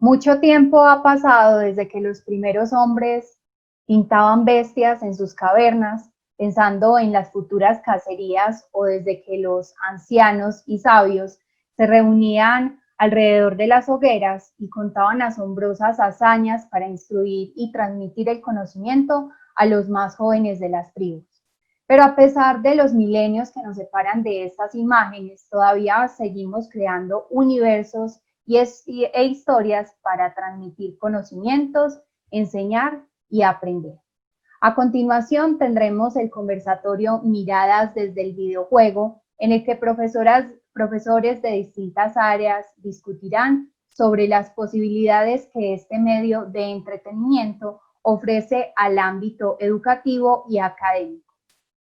Mucho tiempo ha pasado desde que los primeros hombres pintaban bestias en sus cavernas, pensando en las futuras cacerías, o desde que los ancianos y sabios se reunían alrededor de las hogueras y contaban asombrosas hazañas para instruir y transmitir el conocimiento a los más jóvenes de las tribus. Pero a pesar de los milenios que nos separan de estas imágenes, todavía seguimos creando universos e historias para transmitir conocimientos, enseñar y aprender. A continuación tendremos el conversatorio Miradas desde el videojuego, en el que profesores de distintas áreas discutirán sobre las posibilidades que este medio de entretenimiento ofrece al ámbito educativo y académico.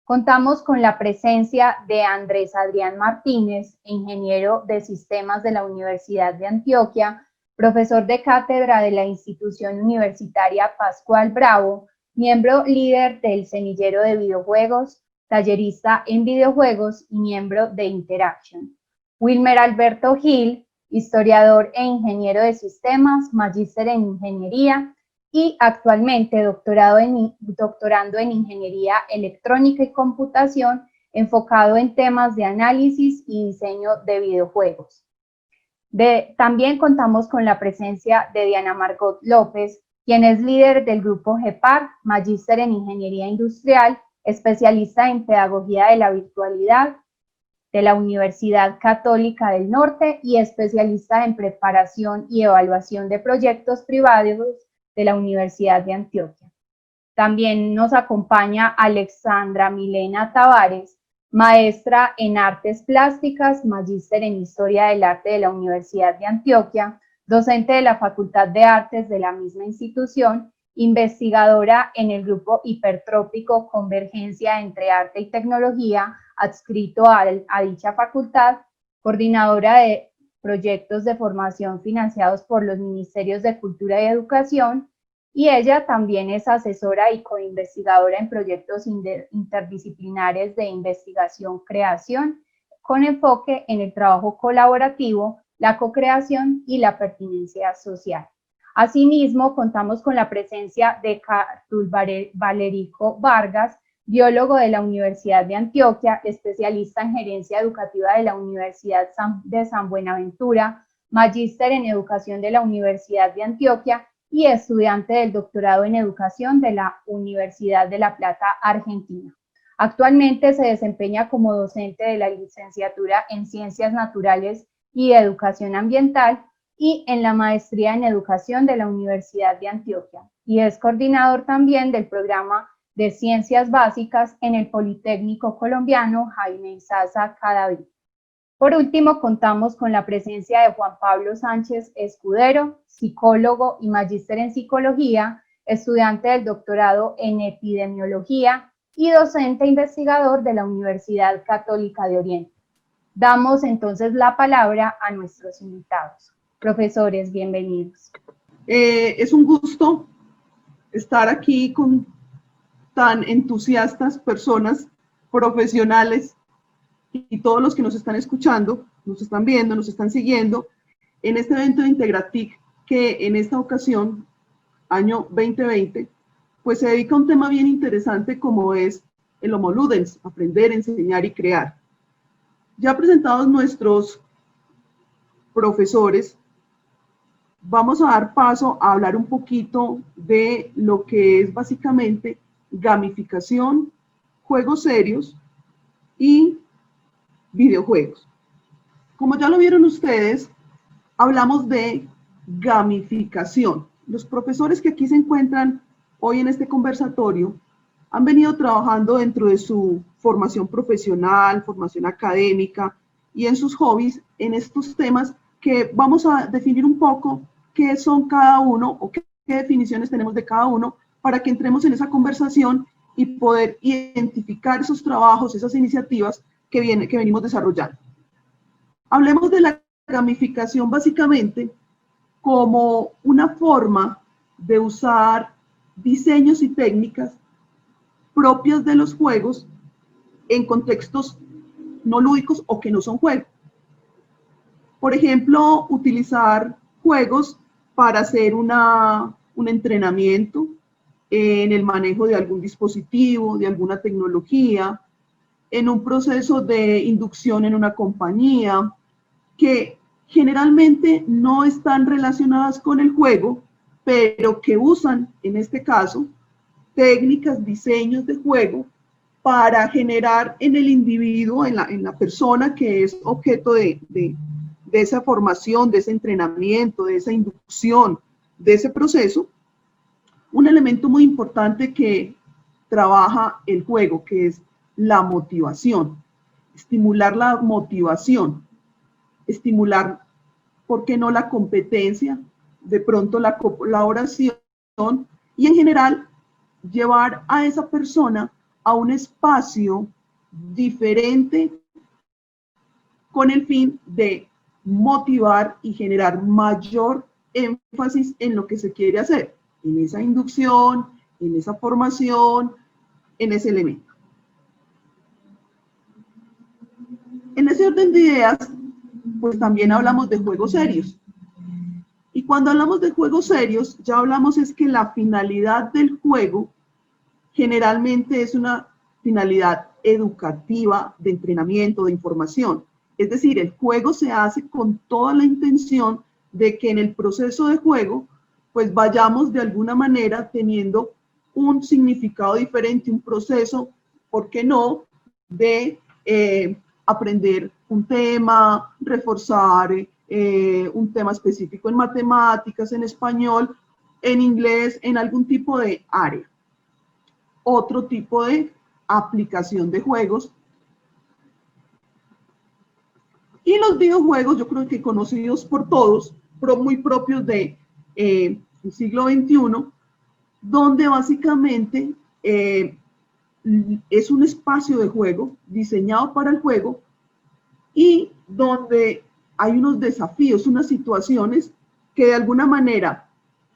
Contamos con la presencia de Andrés Adrián Martínez, ingeniero de sistemas de la Universidad de Antioquia, profesor de cátedra de la institución universitaria Pascual Bravo, miembro líder del semillero de videojuegos, tallerista en videojuegos y miembro de Interaction. Wilmer Alberto Gil, historiador e ingeniero de sistemas, magíster en ingeniería y actualmente doctorando en ingeniería electrónica y computación, enfocado en temas de análisis y diseño de videojuegos. También contamos con la presencia de Diana Margot López, quien es líder del grupo GEPAR, magíster en ingeniería industrial, especialista en pedagogía de la virtualidad de la Universidad Católica del Norte y especialista en preparación y evaluación de proyectos privados de la Universidad de Antioquia. También nos acompaña Alexandra Milena Tavares, maestra en artes plásticas, magíster en historia del arte de la Universidad de Antioquia, docente de la Facultad de Artes de la misma institución, investigadora en el grupo hipertrópico Convergencia entre Arte y Tecnología, adscrito a dicha facultad, coordinadora de proyectos de formación financiados por los Ministerios de Cultura y Educación, y ella también es asesora y coinvestigadora en proyectos interdisciplinares de investigación-creación, con enfoque en el trabajo colaborativo, la co-creación y la pertinencia social. Asimismo, contamos con la presencia de Cartul Valerico Vargas, biólogo de la Universidad de Antioquia, especialista en gerencia educativa de la Universidad de San Buenaventura, magíster en educación de la Universidad de Antioquia y estudiante del doctorado en educación de la Universidad de La Plata, Argentina. Actualmente se desempeña como docente de la licenciatura en Ciencias Naturales y Educación Ambiental y en la maestría en Educación de la Universidad de Antioquia, y es coordinador también del programa de Ciencias Básicas en el Politécnico Colombiano Jaime Sasa Cadavid. Por último, contamos con la presencia de Juan Pablo Sánchez Escudero, psicólogo y magíster en psicología, estudiante del doctorado en epidemiología y docente investigador de la Universidad Católica de Oriente. Damos entonces la palabra a nuestros invitados. Profesores, bienvenidos. Es un gusto estar aquí con tan entusiastas personas, profesionales, y todos los que nos están escuchando, nos están viendo, nos están siguiendo en este evento de Integratic, que en esta ocasión, año 2020, pues se dedica a un tema bien interesante como es el Homo Ludens, aprender, enseñar y crear. Ya presentados nuestros profesores, vamos a dar paso a hablar un poquito de lo que es básicamente gamificación, juegos serios y videojuegos. Como ya lo vieron ustedes, hablamos de gamificación. Los profesores que aquí se encuentran hoy en este conversatorio han venido trabajando dentro de su formación profesional, formación académica y en sus hobbies en estos temas que vamos a definir un poco qué son cada uno o qué definiciones tenemos de cada uno para que entremos en esa conversación y poder identificar esos trabajos, esas iniciativas que venimos desarrollando. Hablemos de la gamificación básicamente como una forma de usar diseños y técnicas propias de los juegos en contextos no lúdicos o que no son juegos. Por ejemplo, utilizar juegos para hacer un entrenamiento en el manejo de algún dispositivo, de alguna tecnología, en un proceso de inducción en una compañía, que generalmente no están relacionadas con el juego, pero que usan, en este caso, técnicas, diseños de juego para generar en el individuo, en la persona que es objeto de esa formación, de ese entrenamiento, de esa inducción, de ese proceso, un elemento muy importante que trabaja el juego, que es la motivación. Estimular la motivación, estimular, ¿por qué no la competencia? De pronto la colaboración y en general llevar a esa persona a un espacio diferente con el fin de motivar y generar mayor énfasis en lo que se quiere hacer, en esa inducción, en esa formación, en ese elemento. En ese orden de ideas, pues también hablamos de juegos serios. Y cuando hablamos de juegos serios, ya hablamos es que la finalidad del juego generalmente es una finalidad educativa, de entrenamiento, de información. Es decir, el juego se hace con toda la intención de que en el proceso de juego, pues vayamos de alguna manera teniendo un significado diferente, un proceso, ¿por qué no?, de aprender un tema, reforzar un tema específico en matemáticas, en español, en inglés, en algún tipo de área. Otro tipo de aplicación de juegos. Y los videojuegos, yo creo que conocidos por todos, muy propios del siglo XXI, donde básicamente es un espacio de juego diseñado para el juego y donde hay unos desafíos, unas situaciones que de alguna manera,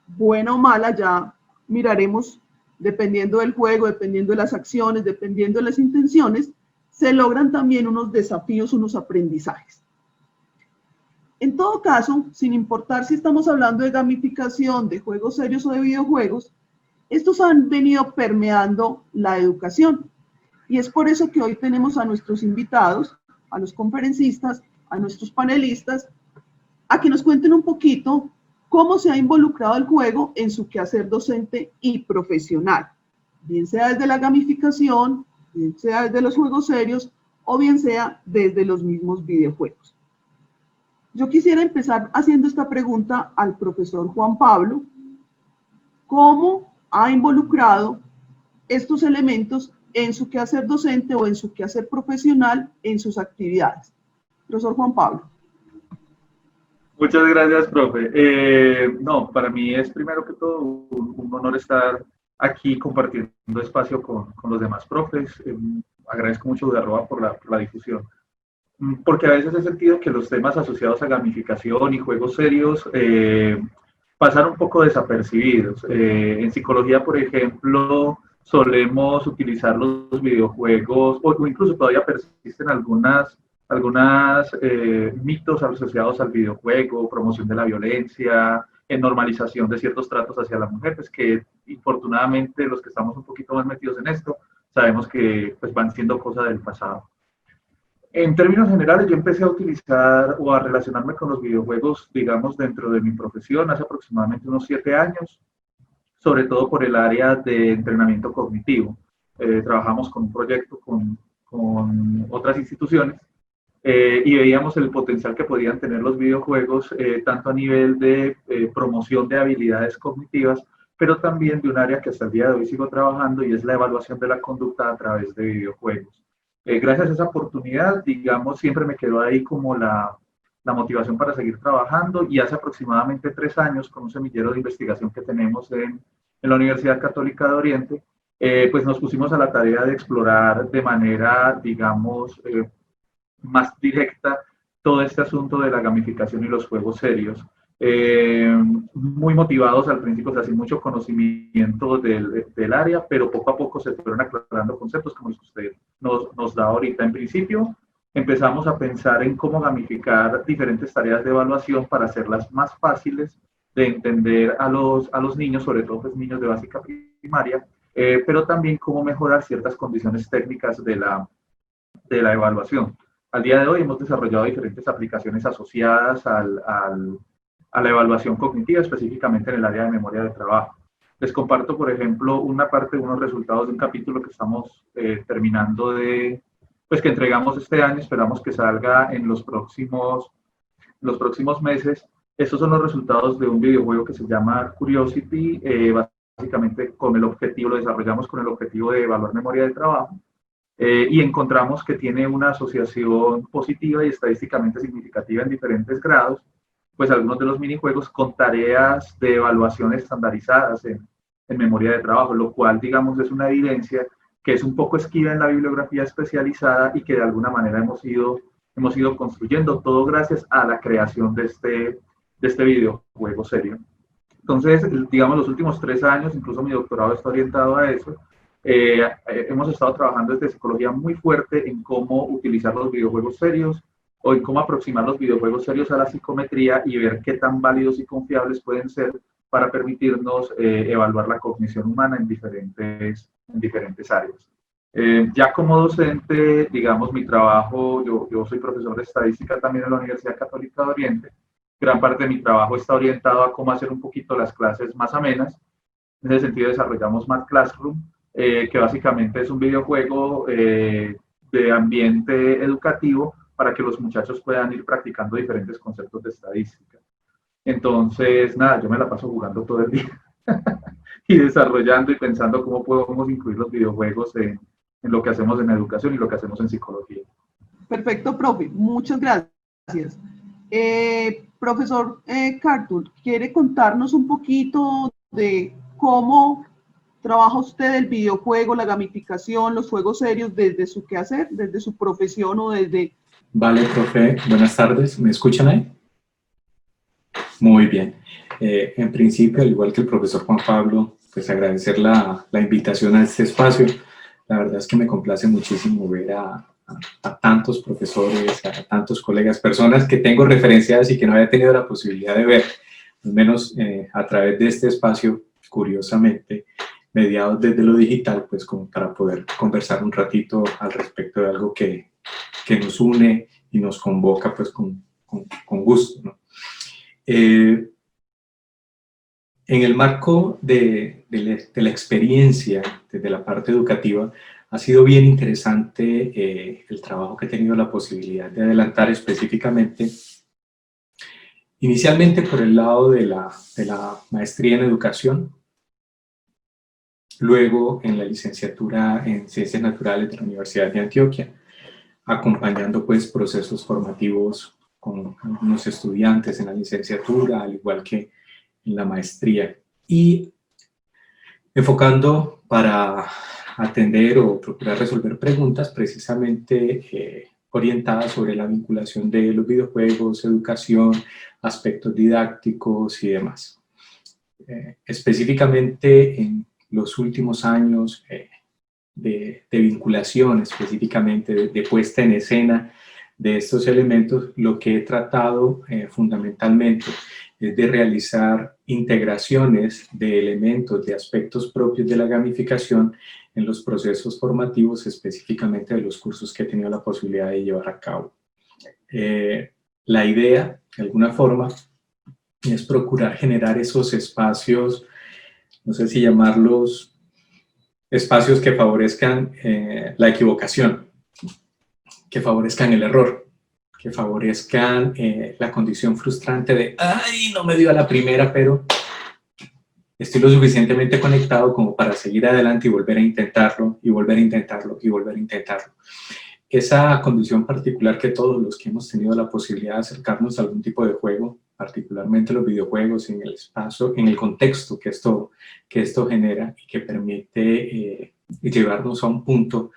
buena o mala, ya miraremos dependiendo del juego, dependiendo de las acciones, dependiendo de las intenciones, se logran también unos desafíos, unos aprendizajes. En todo caso, sin importar si estamos hablando de gamificación, de juegos serios o de videojuegos, estos han venido permeando la educación. Y es por eso que hoy tenemos a nuestros invitados, a los conferencistas, a nuestros panelistas, a que nos cuenten un poquito cómo se ha involucrado el juego en su quehacer docente y profesional, bien sea desde la gamificación, bien sea desde los juegos serios o bien sea desde los mismos videojuegos. Yo quisiera empezar haciendo esta pregunta al profesor Juan Pablo. ¿Cómo ha involucrado estos elementos en su quehacer docente o en su quehacer profesional en sus actividades? Profesor Juan Pablo. Muchas gracias, profe. No, para mí es primero que todo un honor estar aquí compartiendo espacio con los demás profes. Agradezco mucho Udarroa por la difusión. Porque a veces he sentido que los temas asociados a gamificación y juegos serios pasan un poco desapercibidos. En psicología, por ejemplo, solemos utilizar los videojuegos, o incluso todavía persisten algunos mitos asociados al videojuego, promoción de la violencia, normalización de ciertos tratos hacia la mujer, pues que infortunadamente los que estamos un poquito más metidos en esto, sabemos que pues, van siendo cosas del pasado. En términos generales, yo empecé a utilizar o a relacionarme con los videojuegos, digamos, dentro de mi profesión hace aproximadamente unos 7 años, sobre todo por el área de entrenamiento cognitivo. Trabajamos con un proyecto con otras instituciones y veíamos el potencial que podían tener los videojuegos, tanto a nivel de promoción de habilidades cognitivas, pero también de un área que hasta el día de hoy sigo trabajando y es la evaluación de la conducta a través de videojuegos. Gracias a esa oportunidad, digamos, siempre me quedó ahí como la motivación para seguir trabajando y hace aproximadamente 3 años, con un semillero de investigación que tenemos en la Universidad Católica de Oriente, pues nos pusimos a la tarea de explorar de manera, digamos, más directa todo este asunto de la gamificación y los juegos serios. Muy motivados al principio, o sea, sin mucho conocimiento del área, pero poco a poco se fueron aclarando conceptos como los que usted nos da ahorita. En principio, empezamos a pensar en cómo gamificar diferentes tareas de evaluación para hacerlas más fáciles de entender a los niños, sobre todo pues, niños de básica primaria, pero también cómo mejorar ciertas condiciones técnicas de la evaluación. Al día de hoy hemos desarrollado diferentes aplicaciones asociadas a la evaluación cognitiva, específicamente en el área de memoria de trabajo. Les comparto, por ejemplo, una parte de unos resultados de un capítulo que estamos terminando pues que entregamos este año, esperamos que salga en los próximos meses. Estos son los resultados de un videojuego que se llama Curiosity, básicamente lo desarrollamos con el objetivo de evaluar memoria de trabajo. Y encontramos que tiene una asociación positiva y estadísticamente significativa en diferentes grados, pues algunos de los minijuegos con tareas de evaluación estandarizadas en memoria de trabajo, lo cual, digamos, es una evidencia que es un poco esquiva en la bibliografía especializada y que de alguna manera hemos ido construyendo, todo gracias a la creación de este videojuego serio. Entonces, digamos, los últimos 3 años, incluso mi doctorado está orientado a eso. Hemos estado trabajando desde psicología muy fuerte en cómo utilizar los videojuegos serios o en cómo aproximar los videojuegos serios a la psicometría y ver qué tan válidos y confiables pueden ser para permitirnos evaluar la cognición humana en diferentes áreas. Ya como docente, digamos, mi trabajo, yo soy profesor de estadística también en la Universidad Católica de Oriente. Gran parte de mi trabajo está orientado a cómo hacer un poquito las clases más amenas. En ese sentido desarrollamos Math Classroom, que básicamente es un videojuego de ambiente educativo para que los muchachos puedan ir practicando diferentes conceptos de estadística. Entonces, nada, yo me la paso jugando todo el día y desarrollando y pensando cómo podemos incluir los videojuegos en lo que hacemos en educación y lo que hacemos en psicología. Perfecto, profe. Muchas gracias. Profesor Cartul, ¿quiere contarnos un poquito de cómo trabaja usted el videojuego, la gamificación, los juegos serios desde su quehacer, desde su profesión o desde... Vale, profe, buenas tardes. ¿Me escuchan ahí? Muy bien. En principio, al igual que el profesor Juan Pablo, pues agradecer la invitación a este espacio. La verdad es que me complace muchísimo ver a tantos profesores, a tantos colegas, personas que tengo referenciadas y que no había tenido la posibilidad de ver, al menos a través de este espacio, curiosamente, mediados desde lo digital, pues como para poder conversar un ratito al respecto de algo que nos une y nos convoca pues con gusto, ¿no? En el marco de la experiencia desde la parte educativa, ha sido bien interesante el trabajo que he tenido la posibilidad de adelantar específicamente, inicialmente por el lado de la maestría en educación, luego en la licenciatura en Ciencias Naturales de la Universidad de Antioquia, acompañando pues procesos formativos con algunos estudiantes en la licenciatura, al igual que en la maestría, y enfocando para atender o procurar resolver preguntas precisamente orientadas sobre la vinculación de los videojuegos, educación, aspectos didácticos y demás. Específicamente en los últimos años de vinculación, específicamente de puesta en escena de estos elementos, lo que he tratado fundamentalmente es de realizar integraciones de elementos, de aspectos propios de la gamificación en los procesos formativos, específicamente de los cursos que he tenido la posibilidad de llevar a cabo. La idea, de alguna forma, es procurar generar esos espacios, no sé si llamarlos espacios que favorezcan la equivocación, que favorezcan el error, que favorezcan la condición frustrante de ¡ay, no me dio a la primera, pero estoy lo suficientemente conectado como para seguir adelante y volver a intentarlo, y volver a intentarlo, y volver a intentarlo! Esa condición particular que todos los que hemos tenido la posibilidad de acercarnos a algún tipo de juego, particularmente los videojuegos, en el espacio, en el contexto que esto genera y que permite llevarnos a un punto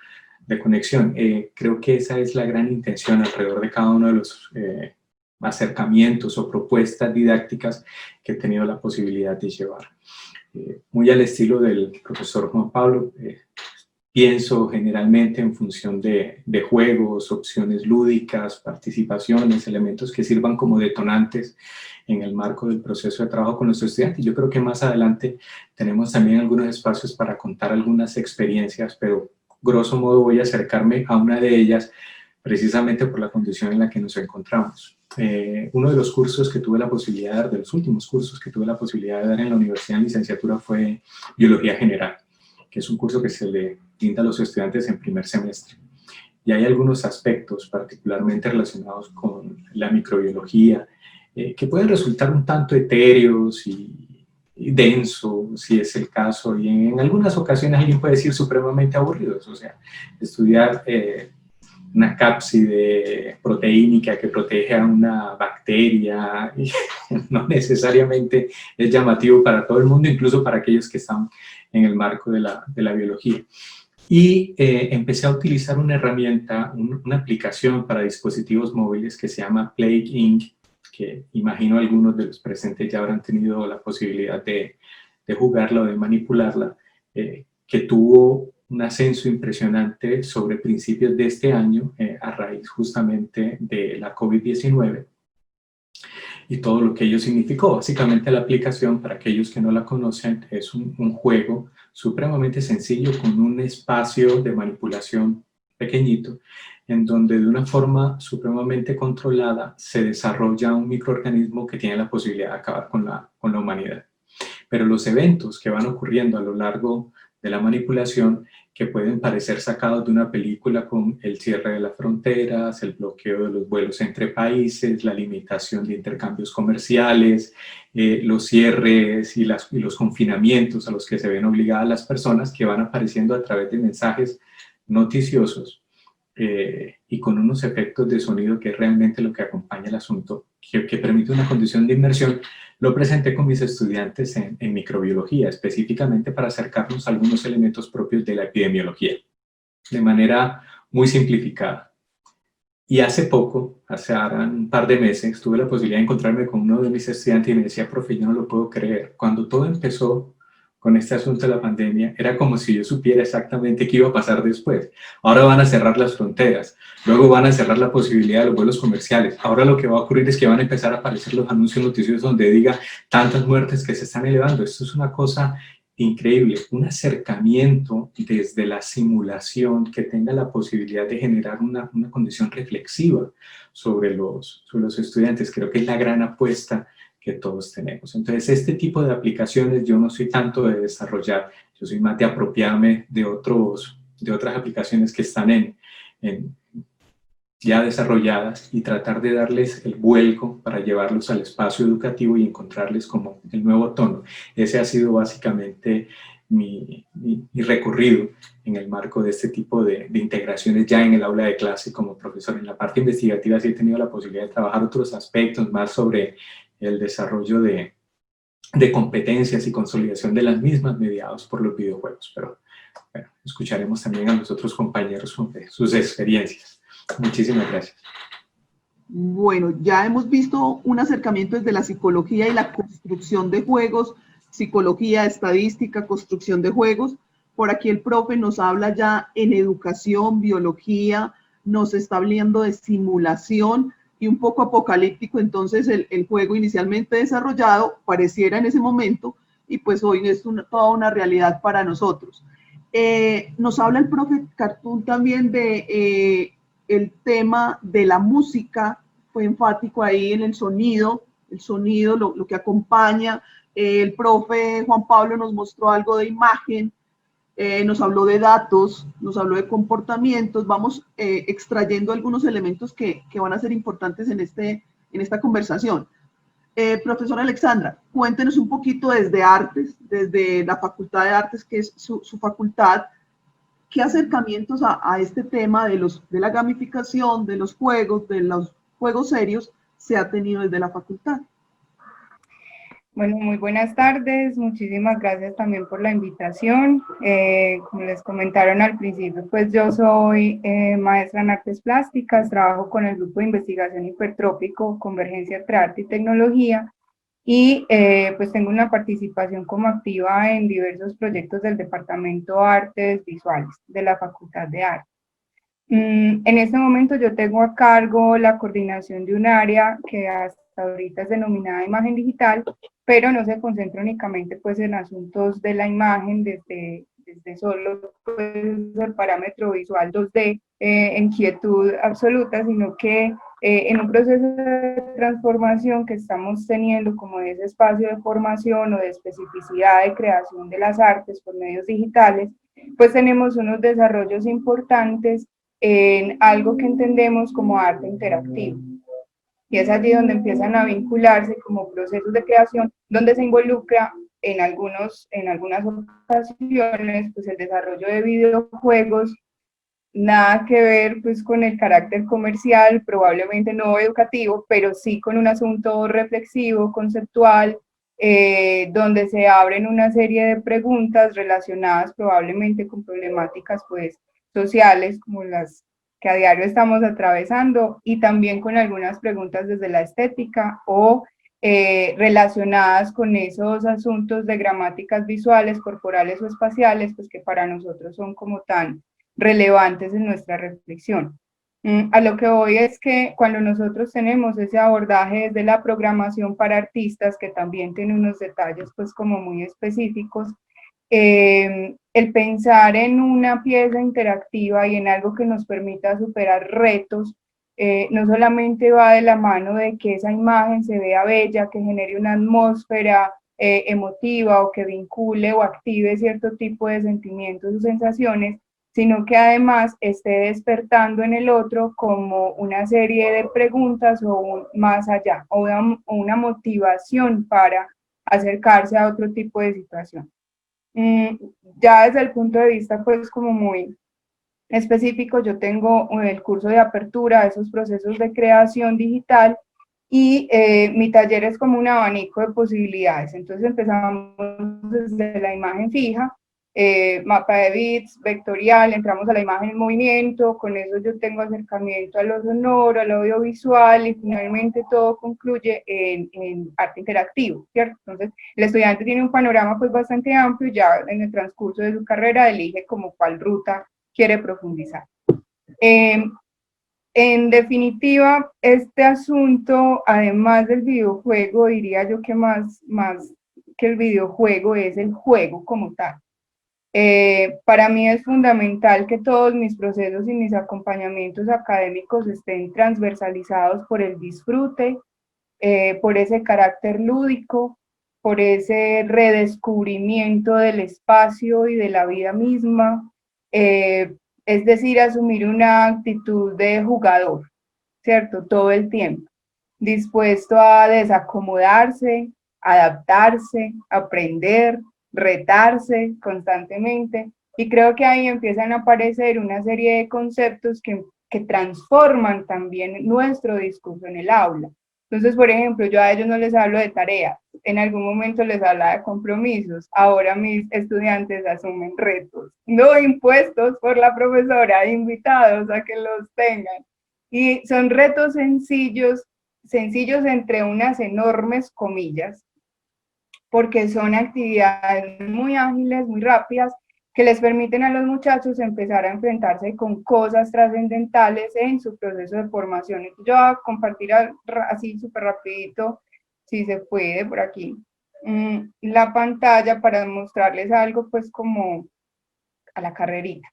de conexión. Creo que esa es la gran intención alrededor de cada uno de los acercamientos o propuestas didácticas que he tenido la posibilidad de llevar. Muy al estilo del profesor Juan Pablo, pienso generalmente en función de juegos, opciones lúdicas, participaciones, elementos que sirvan como detonantes en el marco del proceso de trabajo con los estudiantes. Yo creo que más adelante tenemos también algunos espacios para contar algunas experiencias, pero grosso modo voy a acercarme a una de ellas precisamente por la condición en la que nos encontramos. Uno de los cursos que tuve la posibilidad de dar, de los últimos cursos que tuve la posibilidad de dar en la universidad en licenciatura fue Biología General, que es un curso que se le brinda a los estudiantes en primer semestre. Y hay algunos aspectos particularmente relacionados con la microbiología que pueden resultar un tanto etéreos y densos, si es el caso, y en algunas ocasiones alguien puede decir supremamente aburridos. O sea, estudiar una cápside proteínica que protege a una bacteria no necesariamente es llamativo para todo el mundo, incluso para aquellos que están en el marco de la biología. Y empecé a utilizar una herramienta, una aplicación para dispositivos móviles que se llama Plague Inc., que imagino algunos de los presentes ya habrán tenido la posibilidad de jugarla o de manipularla, que tuvo un ascenso impresionante sobre principios de este año a raíz justamente de la COVID-19 y todo lo que ello significó. Básicamente la aplicación, para aquellos que no la conocen, es un juego supremamente sencillo con un espacio de manipulación pequeñito, en donde de una forma supremamente controlada se desarrolla un microorganismo que tiene la posibilidad de acabar con la humanidad. Pero los eventos que van ocurriendo a lo largo de la manipulación, que pueden parecer sacados de una película con el cierre de las fronteras, el bloqueo de los vuelos entre países, la limitación de intercambios comerciales, los cierres y los confinamientos a los que se ven obligadas las personas, que van apareciendo a través de mensajes noticiosos y con unos efectos de sonido que es realmente lo que acompaña el asunto, que permite una condición de inmersión. Lo presenté con mis estudiantes en microbiología, específicamente para acercarnos a algunos elementos propios de la epidemiología, de manera muy simplificada. Y hace poco, hace un par de meses, tuve la posibilidad de encontrarme con uno de mis estudiantes y me decía: profe, yo no lo puedo creer. Cuando todo empezó con este asunto de la pandemia, era como si yo supiera exactamente qué iba a pasar después. Ahora van a cerrar las fronteras, luego van a cerrar la posibilidad de los vuelos comerciales. Ahora lo que va a ocurrir es que van a empezar a aparecer los anuncios noticiosos donde diga tantas muertes que se están elevando. Esto es una cosa increíble, un acercamiento desde la simulación que tenga la posibilidad de generar una condición reflexiva sobre los estudiantes. Creo que es la gran apuesta que todos tenemos. Entonces, este tipo de aplicaciones yo no soy tanto de desarrollar, yo soy más de apropiarme de otras aplicaciones que están ya desarrolladas y tratar de darles el vuelco para llevarlos al espacio educativo y encontrarles como el nuevo tono. Ese ha sido básicamente mi recorrido en el marco de este tipo de integraciones ya en el aula de clase como profesor. En la parte investigativa sí he tenido la posibilidad de trabajar otros aspectos más sobre el desarrollo de competencias y consolidación de las mismas mediados por los videojuegos. Pero bueno, escucharemos también a los otros compañeros sobre sus experiencias. Muchísimas gracias. Bueno, ya hemos visto un acercamiento desde la psicología y la construcción de juegos, psicología, estadística, construcción de juegos. Por aquí el profe nos habla ya en educación, biología, nos está hablando de simulación y un poco apocalíptico. Entonces el juego inicialmente desarrollado pareciera en ese momento y pues hoy es toda una realidad para nosotros. Nos habla el profe Cartoon también de el tema de la música, fue enfático ahí en el sonido, lo que acompaña. El profe Juan Pablo nos mostró algo de imagen, nos habló de datos, nos habló de comportamientos. Vamos extrayendo algunos elementos que van a ser importantes en esta conversación. Profesora Alexandra, cuéntenos un poquito desde Artes, desde la Facultad de Artes, que es su facultad, ¿qué acercamientos a este tema de la gamificación, de los juegos serios se ha tenido desde la facultad? Bueno, muy buenas tardes, muchísimas gracias también por la invitación. Como les comentaron al principio, pues yo soy maestra en artes plásticas, trabajo con el grupo de investigación hipertrópico, Convergencia entre Arte y Tecnología, y pues tengo una participación como activa en diversos proyectos del Departamento de Artes Visuales de la Facultad de Arte. En este momento yo tengo a cargo la coordinación de un área que hasta ahorita es denominada imagen digital, pero no se concentra únicamente pues en asuntos de la imagen desde solo pues, el parámetro visual 2D en quietud absoluta, sino que en un proceso de transformación que estamos teniendo como ese espacio de formación o de especificidad de creación de las artes por medios digitales, pues tenemos unos desarrollos importantes en algo que entendemos como arte interactivo. Y es allí donde empiezan a vincularse como procesos de creación, donde se involucra en algunas ocasiones pues el desarrollo de videojuegos, nada que ver pues con el carácter comercial, probablemente no educativo, pero sí con un asunto reflexivo, conceptual, donde se abren una serie de preguntas relacionadas probablemente con problemáticas pues sociales como las que a diario estamos atravesando y también con algunas preguntas desde la estética o relacionadas con esos asuntos de gramáticas visuales, corporales o espaciales, pues que para nosotros son como tan relevantes en nuestra reflexión. A lo que voy es que cuando nosotros tenemos ese abordaje desde la programación para artistas, que también tiene unos detalles pues como muy específicos, el pensar en una pieza interactiva y en algo que nos permita superar retos, no solamente va de la mano de que esa imagen se vea bella, que genere una atmósfera emotiva o que vincule o active cierto tipo de sentimientos o sensaciones, sino que además esté despertando en el otro como una serie de preguntas o más allá, o una motivación para acercarse a otro tipo de situación. Ya desde el punto de vista pues como muy específico, yo tengo el curso de apertura a esos procesos de creación digital y mi taller es como un abanico de posibilidades. Entonces empezamos desde la imagen fija, mapa de bits, vectorial, entramos a la imagen en movimiento, con eso yo tengo acercamiento a lo sonoro, al audiovisual y finalmente todo concluye en arte interactivo, ¿cierto? Entonces el estudiante tiene un panorama pues bastante amplio, ya en el transcurso de su carrera elige como cuál ruta quiere profundizar. En definitiva, este asunto, además del videojuego, diría yo que más que el videojuego es el juego como tal. Para mí es fundamental que todos mis procesos y mis acompañamientos académicos estén transversalizados por el disfrute, por ese carácter lúdico, por ese redescubrimiento del espacio y de la vida misma, es decir, asumir una actitud de jugador, ¿cierto? Todo el tiempo, dispuesto a desacomodarse, adaptarse, aprender, retarse constantemente. Y creo que ahí empiezan a aparecer una serie de conceptos que transforman también nuestro discurso en el aula. Entonces, por ejemplo, yo a ellos no les hablo de tareas, en algún momento les hablaba de compromisos, ahora mis estudiantes asumen retos, no impuestos por la profesora, invitados a que los tengan. Y son retos sencillos entre unas enormes comillas, porque son actividades muy ágiles, muy rápidas, que les permiten a los muchachos empezar a enfrentarse con cosas trascendentales en su proceso de formación. Yo voy a compartir así súper rapidito, si se puede, por aquí, la pantalla para mostrarles algo pues como a la carrerita.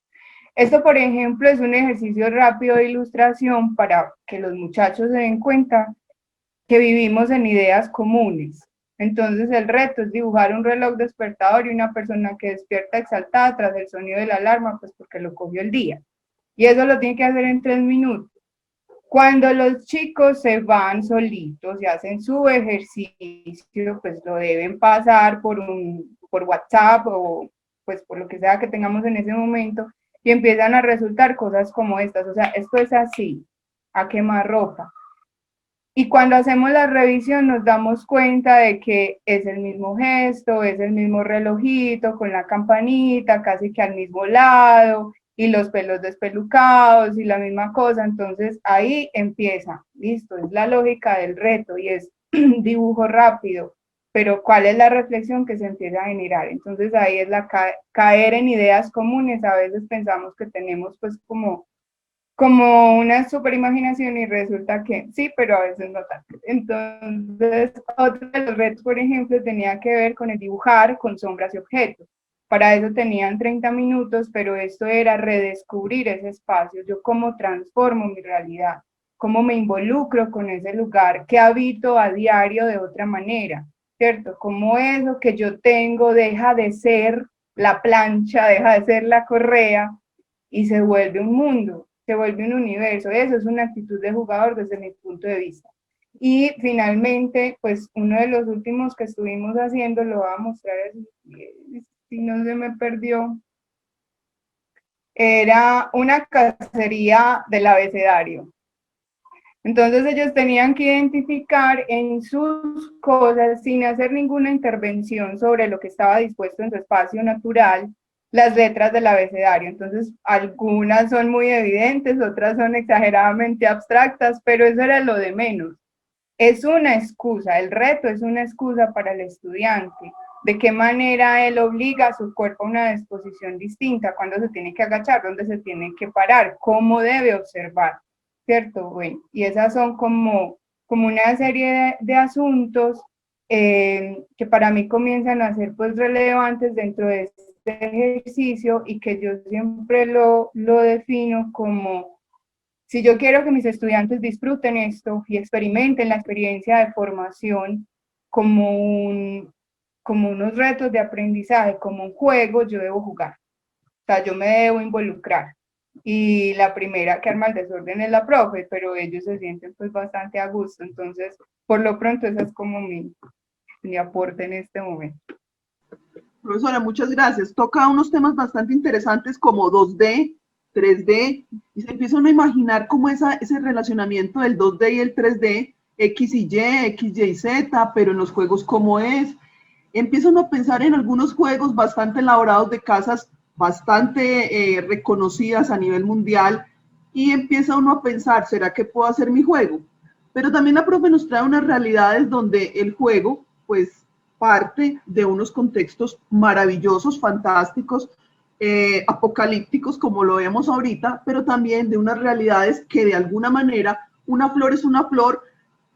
Esto, por ejemplo, es un ejercicio rápido de ilustración para que los muchachos se den cuenta que vivimos en ideas comunes. Entonces el reto es dibujar un reloj despertador y una persona que despierta exaltada tras el sonido de la alarma, pues porque lo cogió el día. Y eso lo tiene que hacer en 3 minutos. Cuando los chicos se van solitos y hacen su ejercicio, pues lo deben pasar por WhatsApp o pues por lo que sea que tengamos en ese momento y empiezan a resultar cosas como estas. O sea, esto es así, a quemarropa. Y cuando hacemos la revisión nos damos cuenta de que es el mismo gesto, es el mismo relojito con la campanita casi que al mismo lado y los pelos despelucados y la misma cosa. Entonces ahí empieza, listo, es la lógica del reto y es dibujo rápido, pero ¿cuál es la reflexión que se empieza a generar? Entonces ahí es la caer en ideas comunes. A veces pensamos que tenemos pues como una super imaginación y resulta que sí, pero a veces no tanto. Entonces, otro de los retos, por ejemplo, tenía que ver con el dibujar con sombras y objetos. Para eso tenían 30 minutos, pero esto era redescubrir ese espacio, yo cómo transformo mi realidad, cómo me involucro con ese lugar que habito a diario de otra manera, ¿cierto? Cómo eso que yo tengo deja de ser la plancha, deja de ser la correa y se vuelve un mundo, se vuelve un universo. Eso es una actitud de jugador desde mi punto de vista. Y finalmente, pues uno de los últimos que estuvimos haciendo, lo voy a mostrar así, si no se me perdió, era una cacería del abecedario. Entonces ellos tenían que identificar en sus cosas, sin hacer ninguna intervención sobre lo que estaba dispuesto en su espacio natural, las letras del abecedario. Entonces algunas son muy evidentes, otras son exageradamente abstractas, pero eso era lo de menos. Es una excusa, el reto es una excusa para el estudiante. ¿De qué manera él obliga a su cuerpo a una disposición distinta? ¿Cuándo se tiene que agachar? ¿Dónde se tiene que parar? ¿Cómo debe observar? ¿Cierto? Bueno, y esas son como una serie de asuntos que para mí comienzan a ser pues relevantes dentro de este ejercicio y que yo siempre lo defino como, si yo quiero que mis estudiantes disfruten esto y experimenten la experiencia de formación como unos retos de aprendizaje, como un juego, yo debo jugar. O sea, yo me debo involucrar. Y la primera que arma el desorden es la profe, pero ellos se sienten pues bastante a gusto. Entonces, por lo pronto, esa es como mi aporte en este momento. Profesora, muchas gracias. Toca unos temas bastante interesantes como 2D, 3D, y se empieza uno a imaginar cómo ese relacionamiento del 2D y el 3D, X y Y, X, Y, Z, pero en los juegos cómo es. Empieza uno a pensar en algunos juegos bastante elaborados de casas bastante reconocidas a nivel mundial y empieza uno a pensar, ¿será que puedo hacer mi juego? Pero también la profe nos trae unas realidades donde el juego, pues, parte de unos contextos maravillosos, fantásticos, apocalípticos, como lo vemos ahorita, pero también de unas realidades que de alguna manera, una flor es una flor.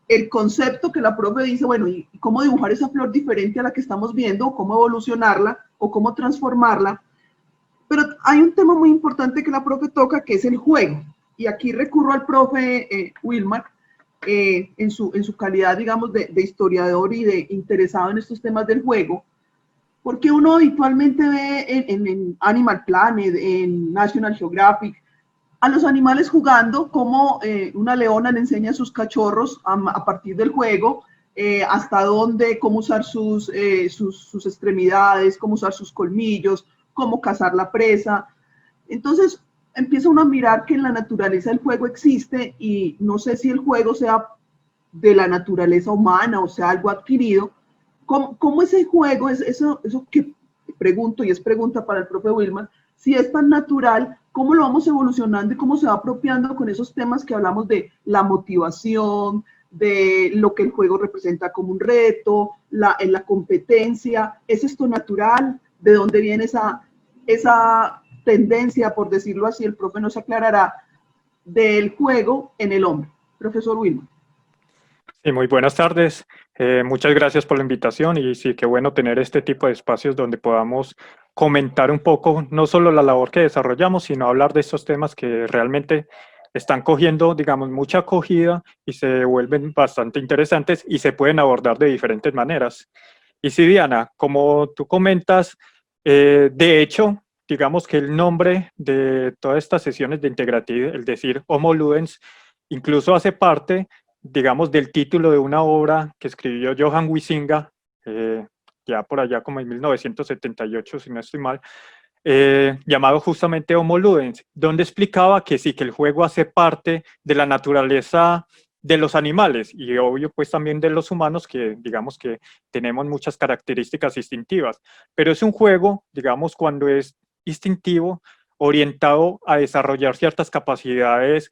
El concepto que la profe dice, bueno, ¿y cómo dibujar esa flor diferente a la que estamos viendo? ¿Cómo evolucionarla? ¿O cómo transformarla? Pero hay un tema muy importante que la profe toca, que es el juego. Y aquí recurro al profe Wilmar, en su calidad, digamos, de historiador y de interesado en estos temas del juego, porque uno habitualmente ve en Animal Planet, en National Geographic, a los animales jugando, como una leona le enseña a sus cachorros a partir del juego, hasta dónde, cómo usar sus extremidades, cómo usar sus colmillos, cómo cazar la presa. Entonces empieza uno a mirar que en la naturaleza el juego existe y no sé si el juego sea de la naturaleza humana o sea algo adquirido. ¿Cómo ese juego, eso que pregunto, y es pregunta para el profe Wilmar, si es tan natural, cómo lo vamos evolucionando y cómo se va apropiando con esos temas que hablamos de la motivación, de lo que el juego representa como un reto, la competencia? ¿Es esto natural? ¿De dónde viene esa tendencia, por decirlo así? El profe nos aclarará, del juego en el hombre. Profesor Wilmar. Sí, muy buenas tardes. Muchas gracias por la invitación y sí, qué bueno tener este tipo de espacios donde podamos comentar un poco, no solo la labor que desarrollamos, sino hablar de estos temas que realmente están cogiendo, digamos, mucha acogida y se vuelven bastante interesantes y se pueden abordar de diferentes maneras. Y sí, Diana, como tú comentas, de hecho, digamos que el nombre de todas estas sesiones de Integrative, el decir Homo Ludens, incluso hace parte, digamos, del título de una obra que escribió Johan Huizinga, ya por allá como en 1978, si no estoy mal, llamado justamente Homo Ludens, donde explicaba que sí, que el juego hace parte de la naturaleza de los animales y obvio pues también de los humanos, que digamos que tenemos muchas características instintivas, pero es un juego, digamos, cuando es instintivo, orientado a desarrollar ciertas capacidades,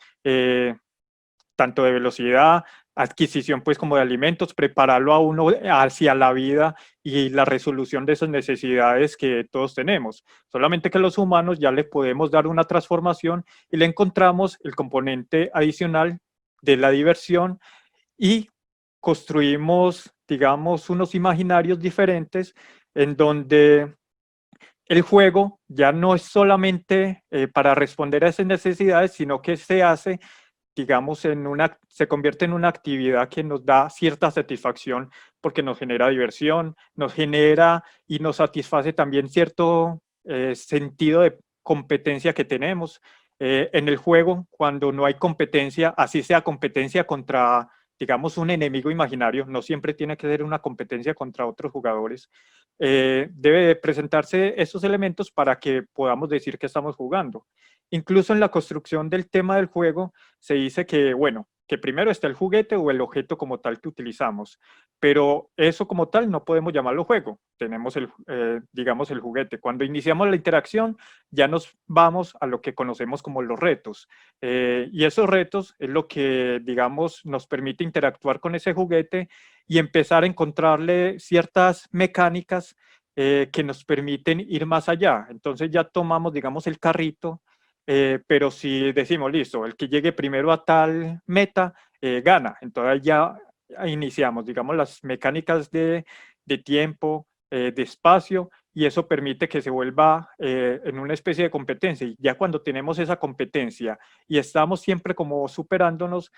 tanto de velocidad, adquisición pues como de alimentos, prepararlo a uno hacia la vida y la resolución de esas necesidades que todos tenemos. Solamente que los humanos ya le podemos dar una transformación y le encontramos el componente adicional de la diversión y construimos, digamos, unos imaginarios diferentes en donde el juego ya no es solamente para responder a esas necesidades, sino que se hace, digamos, se convierte en una actividad que nos da cierta satisfacción porque nos genera diversión, nos genera y nos satisface también cierto sentido de competencia que tenemos. En el juego, cuando no hay competencia, así sea competencia contra, digamos, un enemigo imaginario, no siempre tiene que ser una competencia contra otros jugadores, debe de presentarse esos elementos para que podamos decir que estamos jugando. Incluso en la construcción del tema del juego se dice que, bueno, que primero está el juguete o el objeto como tal que utilizamos, pero eso como tal no podemos llamarlo juego. Tenemos digamos, el juguete. Cuando iniciamos la interacción ya nos vamos a lo que conocemos como los retos. Y esos retos es lo que, digamos, nos permite interactuar con ese juguete y empezar a encontrarle ciertas mecánicas que nos permiten ir más allá. Entonces ya tomamos, digamos, el carrito, pero si decimos, listo, el que llegue primero a tal meta, gana. Entonces ya iniciamos, digamos, las mecánicas de tiempo, de espacio, y eso permite que se vuelva en una especie de competencia. Y ya cuando tenemos esa competencia y estamos siempre como superándonos,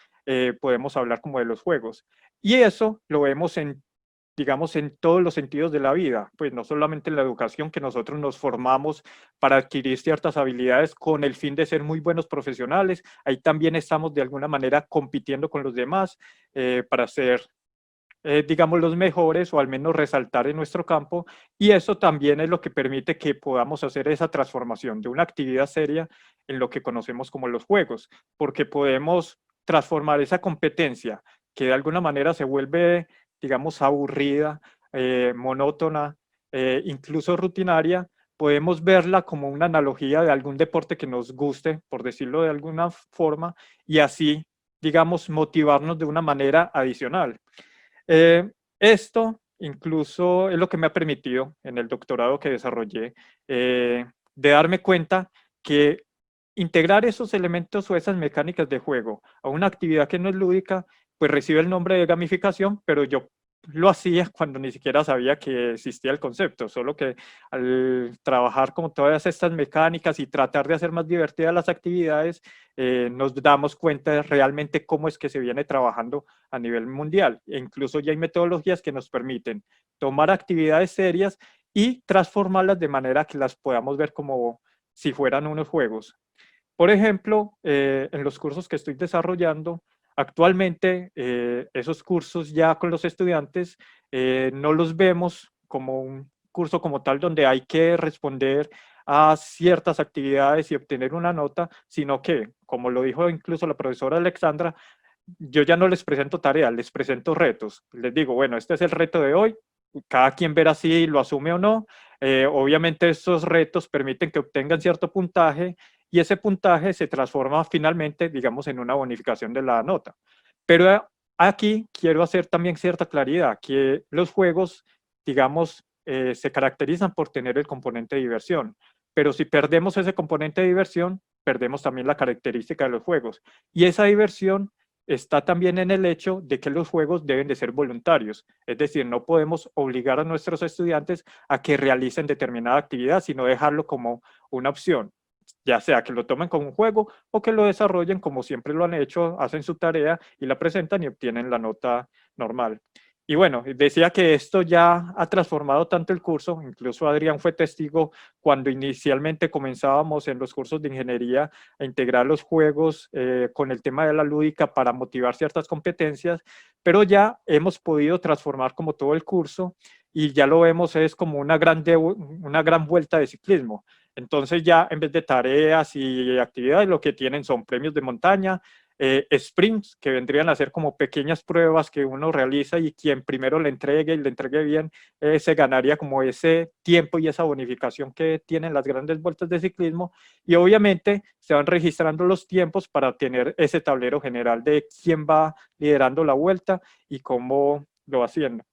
podemos hablar como de los juegos. Y eso lo vemos en, digamos, en todos los sentidos de la vida, pues no solamente en la educación, que nosotros nos formamos para adquirir ciertas habilidades con el fin de ser muy buenos profesionales, ahí también estamos de alguna manera compitiendo con los demás para ser, digamos, los mejores o al menos resaltar en nuestro campo, y eso también es lo que permite que podamos hacer esa transformación de una actividad seria en lo que conocemos como los juegos, porque podemos transformar esa competencia que de alguna manera se vuelve, digamos, aburrida, monótona, incluso rutinaria, podemos verla como una analogía de algún deporte que nos guste, por decirlo de alguna forma, y así, digamos, motivarnos de una manera adicional. Esto incluso es lo que me ha permitido en el doctorado que desarrollé, de darme cuenta que integrar esos elementos o esas mecánicas de juego a una actividad que no es lúdica, pues recibe el nombre de gamificación, pero yo lo hacía cuando ni siquiera sabía que existía el concepto, solo que al trabajar como todas estas mecánicas y tratar de hacer más divertidas las actividades, nos damos cuenta de realmente cómo es que se viene trabajando a nivel mundial. E incluso ya hay metodologías que nos permiten tomar actividades serias y transformarlas de manera que las podamos ver como si fueran unos juegos. Por ejemplo, en los cursos que estoy desarrollando, actualmente esos cursos ya con los estudiantes no los vemos como un curso como tal donde hay que responder a ciertas actividades y obtener una nota, sino que, como lo dijo incluso la profesora Alexandra, yo ya no les presento tareas, les presento retos. Les digo, bueno, este es el reto de hoy, cada quien verá si lo asume o no. Obviamente estos retos permiten que obtengan cierto puntaje y ese puntaje se transforma finalmente, digamos, en una bonificación de la nota. Pero aquí quiero hacer también cierta claridad, que los juegos, digamos, se caracterizan por tener el componente de diversión, pero si perdemos ese componente de diversión, perdemos también la característica de los juegos. Y esa diversión está también en el hecho de que los juegos deben de ser voluntarios, es decir, no podemos obligar a nuestros estudiantes a que realicen determinada actividad, sino dejarlo como una opción, ya sea que lo tomen como un juego o que lo desarrollen como siempre lo han hecho, hacen su tarea y la presentan y obtienen la nota normal. Y bueno, decía que esto ya ha transformado tanto el curso, incluso Adrián fue testigo cuando inicialmente comenzábamos en los cursos de ingeniería a integrar los juegos con el tema de la lúdica para motivar ciertas competencias, pero ya hemos podido transformar como todo el curso y ya lo vemos es como una gran vuelta de ciclismo. Entonces ya en vez de tareas y actividades lo que tienen son premios de montaña, sprints, que vendrían a ser como pequeñas pruebas que uno realiza y quien primero le entregue y le entregue bien, se ganaría como ese tiempo y esa bonificación que tienen las grandes vueltas de ciclismo. Y obviamente se van registrando los tiempos para tener ese tablero general de quién va liderando la vuelta y cómo lo va haciendo.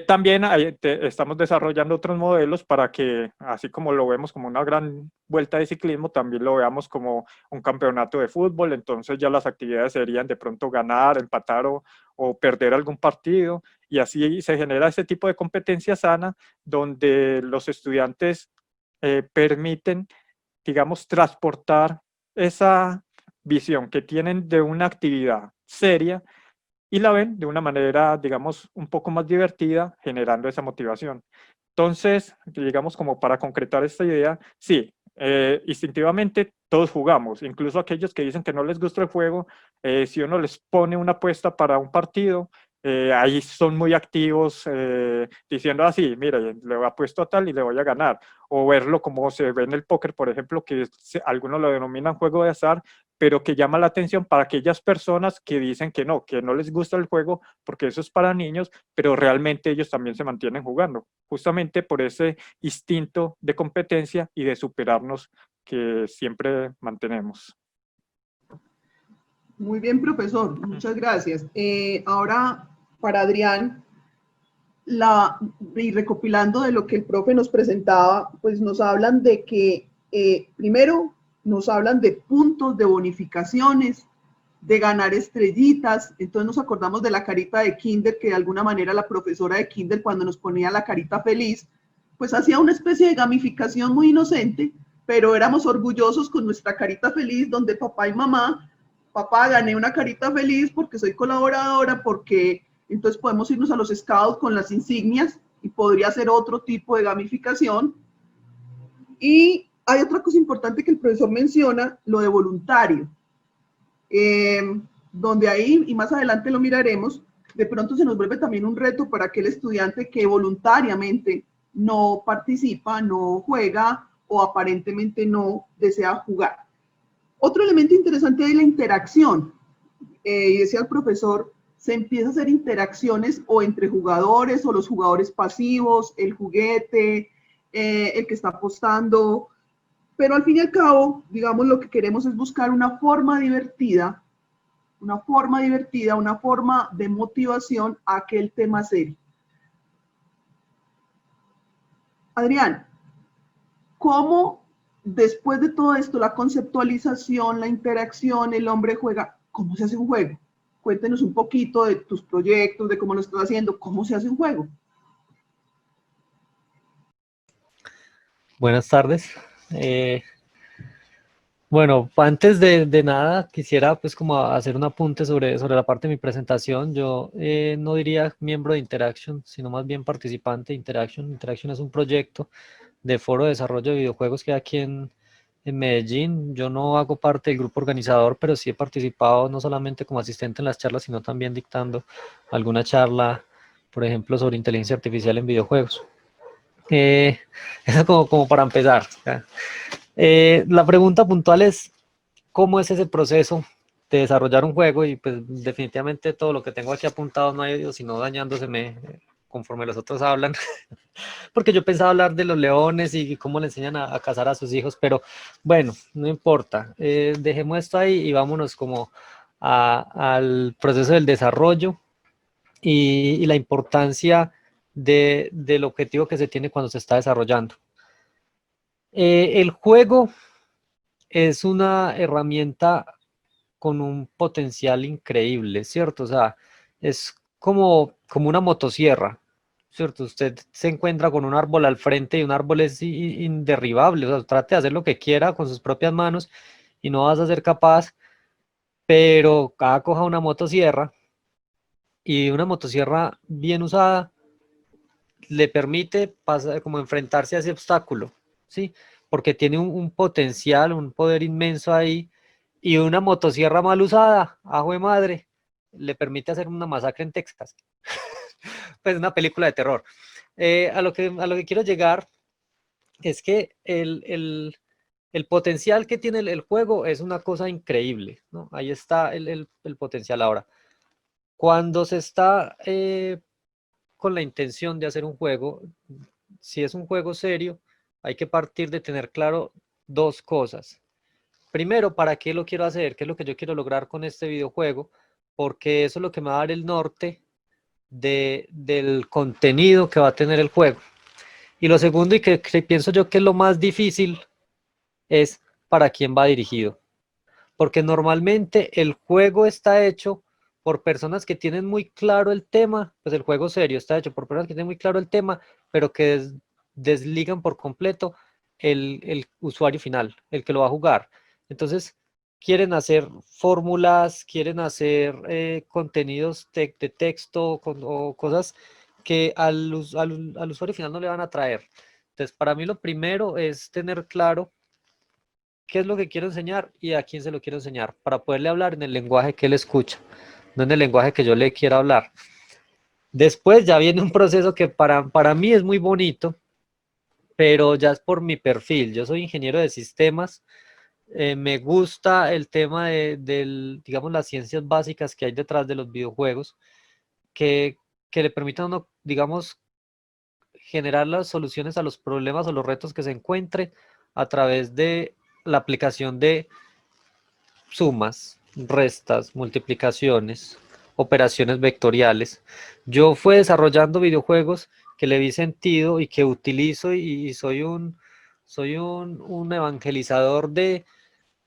También estamos desarrollando otros modelos para que, así como lo vemos como una gran vuelta de ciclismo, también lo veamos como un campeonato de fútbol. Entonces ya las actividades serían de pronto ganar, empatar o perder algún partido, y así se genera ese tipo de competencia sana donde los estudiantes permiten, digamos, transportar esa visión que tienen de una actividad seria y la ven de una manera, digamos, un poco más divertida, generando esa motivación. Entonces, digamos, como para concretar esta idea, sí, instintivamente todos jugamos, incluso aquellos que dicen que no les gusta el juego, si uno les pone una apuesta para un partido, ahí son muy activos diciendo así, mire, le apuesto a tal y le voy a ganar, o verlo como se ve en el póker, por ejemplo, que algunos lo denominan juego de azar, pero que llama la atención para aquellas personas que dicen que no les gusta el juego porque eso es para niños, pero realmente ellos también se mantienen jugando, justamente por ese instinto de competencia y de superarnos que siempre mantenemos. Muy bien, profesor, muchas gracias. Ahora, para Adrián, y recopilando de lo que el profe nos presentaba, pues nos hablan de que, primero, nos hablan de puntos, de bonificaciones, de ganar estrellitas. Entonces nos acordamos de la carita de kinder, que de alguna manera la profesora de kinder, cuando nos ponía la carita feliz, pues hacía una especie de gamificación muy inocente, pero éramos orgullosos con nuestra carita feliz, donde papá y mamá, papá, gané una carita feliz porque soy colaboradora, porque entonces podemos irnos a los scouts con las insignias y podría ser otro tipo de gamificación. Y hay otra cosa importante que el profesor menciona, lo de voluntario, donde ahí, y más adelante lo miraremos, de pronto se nos vuelve también un reto para aquel estudiante que voluntariamente no participa, no juega o aparentemente no desea jugar. Otro elemento interesante es la interacción. Y decía el profesor, se empieza a hacer interacciones o entre jugadores o los jugadores pasivos, el juguete, el que está apostando, pero al fin y al cabo, digamos, lo que queremos es buscar una forma divertida, una forma de motivación a aquel tema serio. Adrián, ¿cómo después de todo esto, la conceptualización, la interacción, el hombre juega, cómo se hace un juego? Cuéntenos un poquito de tus proyectos, de cómo lo estás haciendo, cómo se hace un juego. Buenas tardes. Bueno, antes de nada quisiera pues como hacer un apunte sobre la parte de mi presentación. Yo no diría miembro de Interaction, sino más bien participante de Interaction. Interaction es un proyecto de foro de desarrollo de videojuegos que hay aquí en Medellín. Yo no hago parte del grupo organizador, pero sí he participado no solamente como asistente en las charlas, sino también dictando alguna charla, por ejemplo, sobre inteligencia artificial en videojuegos. Eso como para empezar. La pregunta puntual es, ¿cómo es ese proceso de desarrollar un juego? Y pues definitivamente todo lo que tengo aquí apuntado no ha ido sino dañándoseme conforme los otros hablan, porque yo pensaba hablar de los leones y cómo le enseñan a cazar a sus hijos, pero bueno, no importa. Dejemos esto ahí y vámonos como al proceso del desarrollo y la importancia del objetivo que se tiene cuando se está desarrollando. El juego es una herramienta con un potencial increíble, ¿cierto? O sea, es como una motosierra, ¿cierto? Usted se encuentra con un árbol al frente y un árbol es inderribable, o sea, trate de hacer lo que quiera con sus propias manos y no vas a ser capaz, pero coja una motosierra y una motosierra bien usada le permite pasar, como enfrentarse a ese obstáculo, ¿sí? Porque tiene un potencial, un poder inmenso ahí, y una motosierra mal usada, ajo de madre, le permite hacer una masacre en Texas. Pues una película de terror. A lo que quiero llegar es que el potencial que tiene el juego es una cosa increíble, ¿no? Ahí está el potencial ahora. Cuando se está con la intención de hacer un juego, si es un juego serio, hay que partir de tener claro dos cosas. Primero, ¿para qué lo quiero hacer? ¿Qué es lo que yo quiero lograr con este videojuego? Porque eso es lo que me va a dar el norte del contenido que va a tener el juego. Y lo segundo, y que pienso yo que es lo más difícil, es para quién va dirigido. Porque normalmente el juego está hecho por personas que tienen muy claro el tema, pues el juego serio está hecho por personas que tienen muy claro el tema, pero que desligan por completo el usuario final, el que lo va a jugar. Entonces, quieren hacer fórmulas, quieren hacer contenidos de texto o cosas que al usuario final no le van a traer. Entonces, para mí lo primero es tener claro qué es lo que quiero enseñar y a quién se lo quiero enseñar, para poderle hablar en el lenguaje que él escucha, no en el lenguaje que yo le quiera hablar. Después ya viene un proceso que para mí es muy bonito, pero ya es por mi perfil. Yo soy ingeniero de sistemas, me gusta el tema digamos, las ciencias básicas que hay detrás de los videojuegos, que le permitan a uno, digamos, generar las soluciones a los problemas o los retos que se encuentre a través de la aplicación de sumas, restas, multiplicaciones, operaciones vectoriales. Yo fui desarrollando videojuegos que le vi sentido y que utilizo y soy un evangelizador de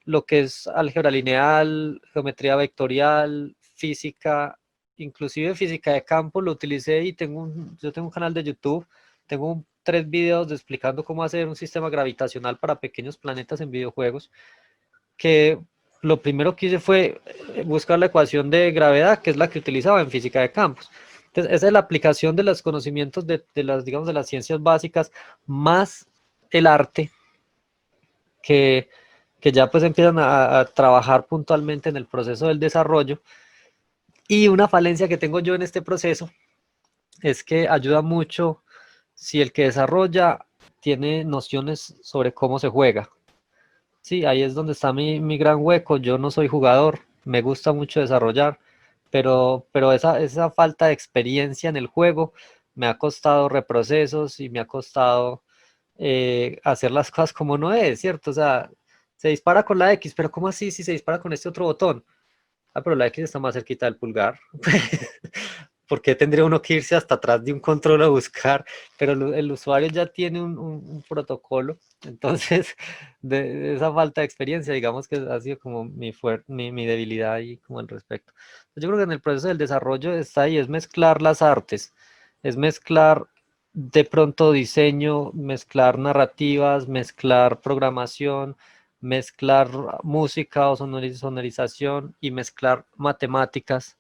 lo que es álgebra lineal, geometría vectorial, física, inclusive física de campo lo utilicé y yo tengo un canal de YouTube, tengo 3 videos explicando cómo hacer un sistema gravitacional para pequeños planetas en videojuegos, que lo primero que hice fue buscar la ecuación de gravedad, que es la que utilizaba en física de campos. Entonces, esa es la aplicación de los conocimientos digamos, de las ciencias básicas, más el arte, que ya pues empiezan a trabajar puntualmente en el proceso del desarrollo. Y una falencia que tengo yo en este proceso es que ayuda mucho si el que desarrolla tiene nociones sobre cómo se juega. Sí, ahí es donde está mi gran hueco. Yo no soy jugador, me gusta mucho desarrollar, pero esa falta de experiencia en el juego me ha costado reprocesos y me ha costado hacer las cosas como no es, ¿cierto? O sea, se dispara con la X, pero ¿cómo así si se dispara con este otro botón? Ah, pero la X está más cerquita del pulgar. ¿Por qué tendría uno que irse hasta atrás de un control a buscar? Pero el usuario ya tiene un protocolo, entonces de esa falta de experiencia, digamos que ha sido como mi debilidad y como al respecto. Yo creo que en el proceso del desarrollo está ahí, es mezclar las artes, es mezclar de pronto diseño, mezclar narrativas, mezclar programación, mezclar música o sonorización y mezclar matemáticas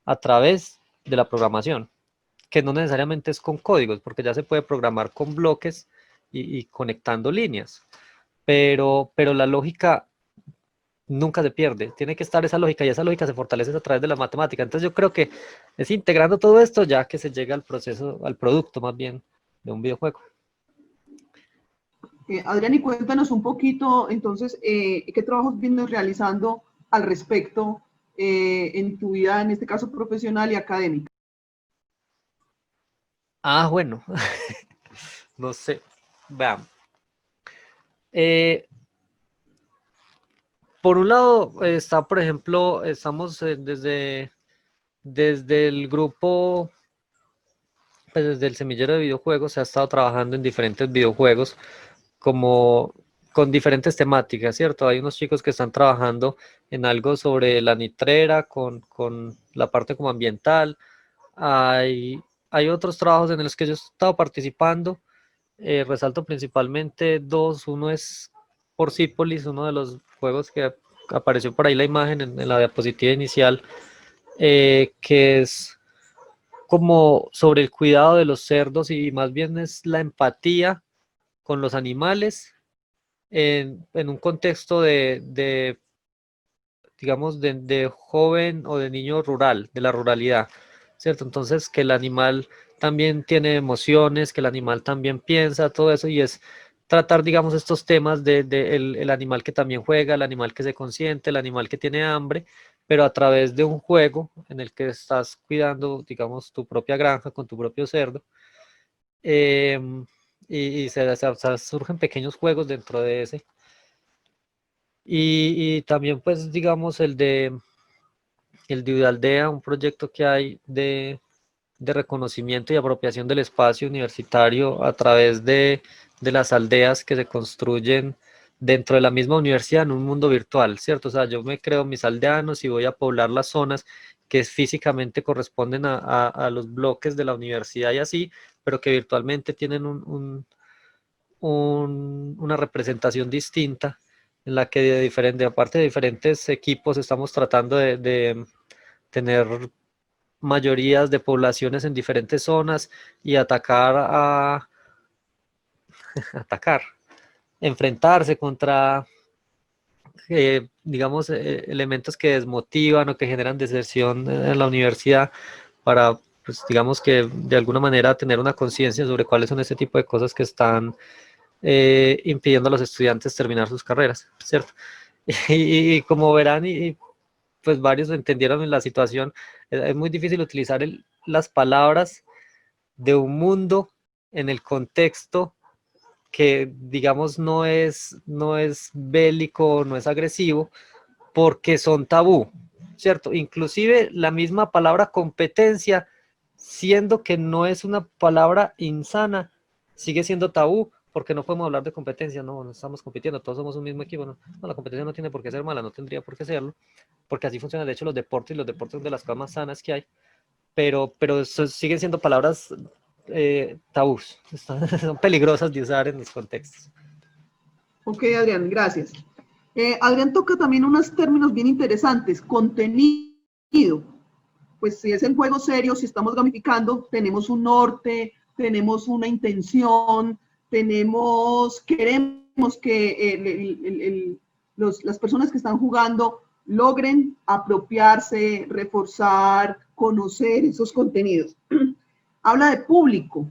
a través de la programación, que no necesariamente es con códigos, porque ya se puede programar con bloques y conectando líneas, pero la lógica nunca se pierde, tiene que estar esa lógica y esa lógica se fortalece a través de la matemática. Entonces yo creo que es integrando todo esto ya que se llega al proceso, al producto más bien de un videojuego. Adrián, y cuéntanos un poquito, entonces, ¿qué trabajos vienes realizando al respecto en tu vida, en este caso profesional y académica? Ah, bueno, no sé, veamos. Por un lado está, por ejemplo, estamos desde el grupo, pues desde el semillero de videojuegos, se ha estado trabajando en diferentes videojuegos como con diferentes temáticas, ¿cierto? Hay unos chicos que están trabajando en algo sobre la nitrera con la parte como ambiental. Hay otros trabajos en los que yo he estado participando. Resalto principalmente dos. Uno es Porcipolis, uno de los juegos que apareció por ahí la imagen en la diapositiva inicial, que es como sobre el cuidado de los cerdos y más bien es la empatía con los animales en un contexto digamos, de joven o de niño rural, de la ruralidad, ¿cierto? Entonces, que el animal también tiene emociones, que el animal también piensa, todo eso, y es tratar, digamos, estos temas de el animal que también juega, el animal que se consiente, el animal que tiene hambre, pero a través de un juego en el que estás cuidando, digamos, tu propia granja con tu propio cerdo. Y surgen pequeños juegos dentro de ese. Y también, pues, digamos, el de Udaldea, un proyecto que hay de reconocimiento y apropiación del espacio universitario a través de las aldeas que se construyen dentro de la misma universidad en un mundo virtual, ¿cierto? O sea, yo me creo mis aldeanos y voy a poblar las zonas que físicamente corresponden a los bloques de la universidad y así, pero que virtualmente tienen una representación distinta en la que aparte de diferentes equipos estamos tratando de tener mayorías de poblaciones en diferentes zonas y atacar, enfrentarse contra, digamos, elementos que desmotivan o que generan deserción en la universidad para, pues, digamos que de alguna manera tener una conciencia sobre cuáles son ese tipo de cosas que están impidiendo a los estudiantes terminar sus carreras, ¿cierto? Y como verán, pues varios entendieron en la situación, es muy difícil utilizar las palabras de un mundo en el contexto que, digamos, no es bélico, no es agresivo, porque son tabú, ¿cierto? Inclusive la misma palabra competencia, siendo que no es una palabra insana, sigue siendo tabú, porque no podemos hablar de competencia, no estamos compitiendo, todos somos un mismo equipo, no, la competencia no tiene por qué ser mala, no tendría por qué serlo, porque así funcionan de hecho los deportes son de las cosas más sanas que hay, pero siguen siendo palabras tabús, son peligrosas de usar en los contextos. Ok, Adrián, gracias. Adrián toca también unos términos bien interesantes, contenido. Pues si es el juego serio, si estamos gamificando, tenemos un norte, tenemos una intención, queremos que las personas que están jugando logren apropiarse, reforzar, conocer esos contenidos. Habla de público.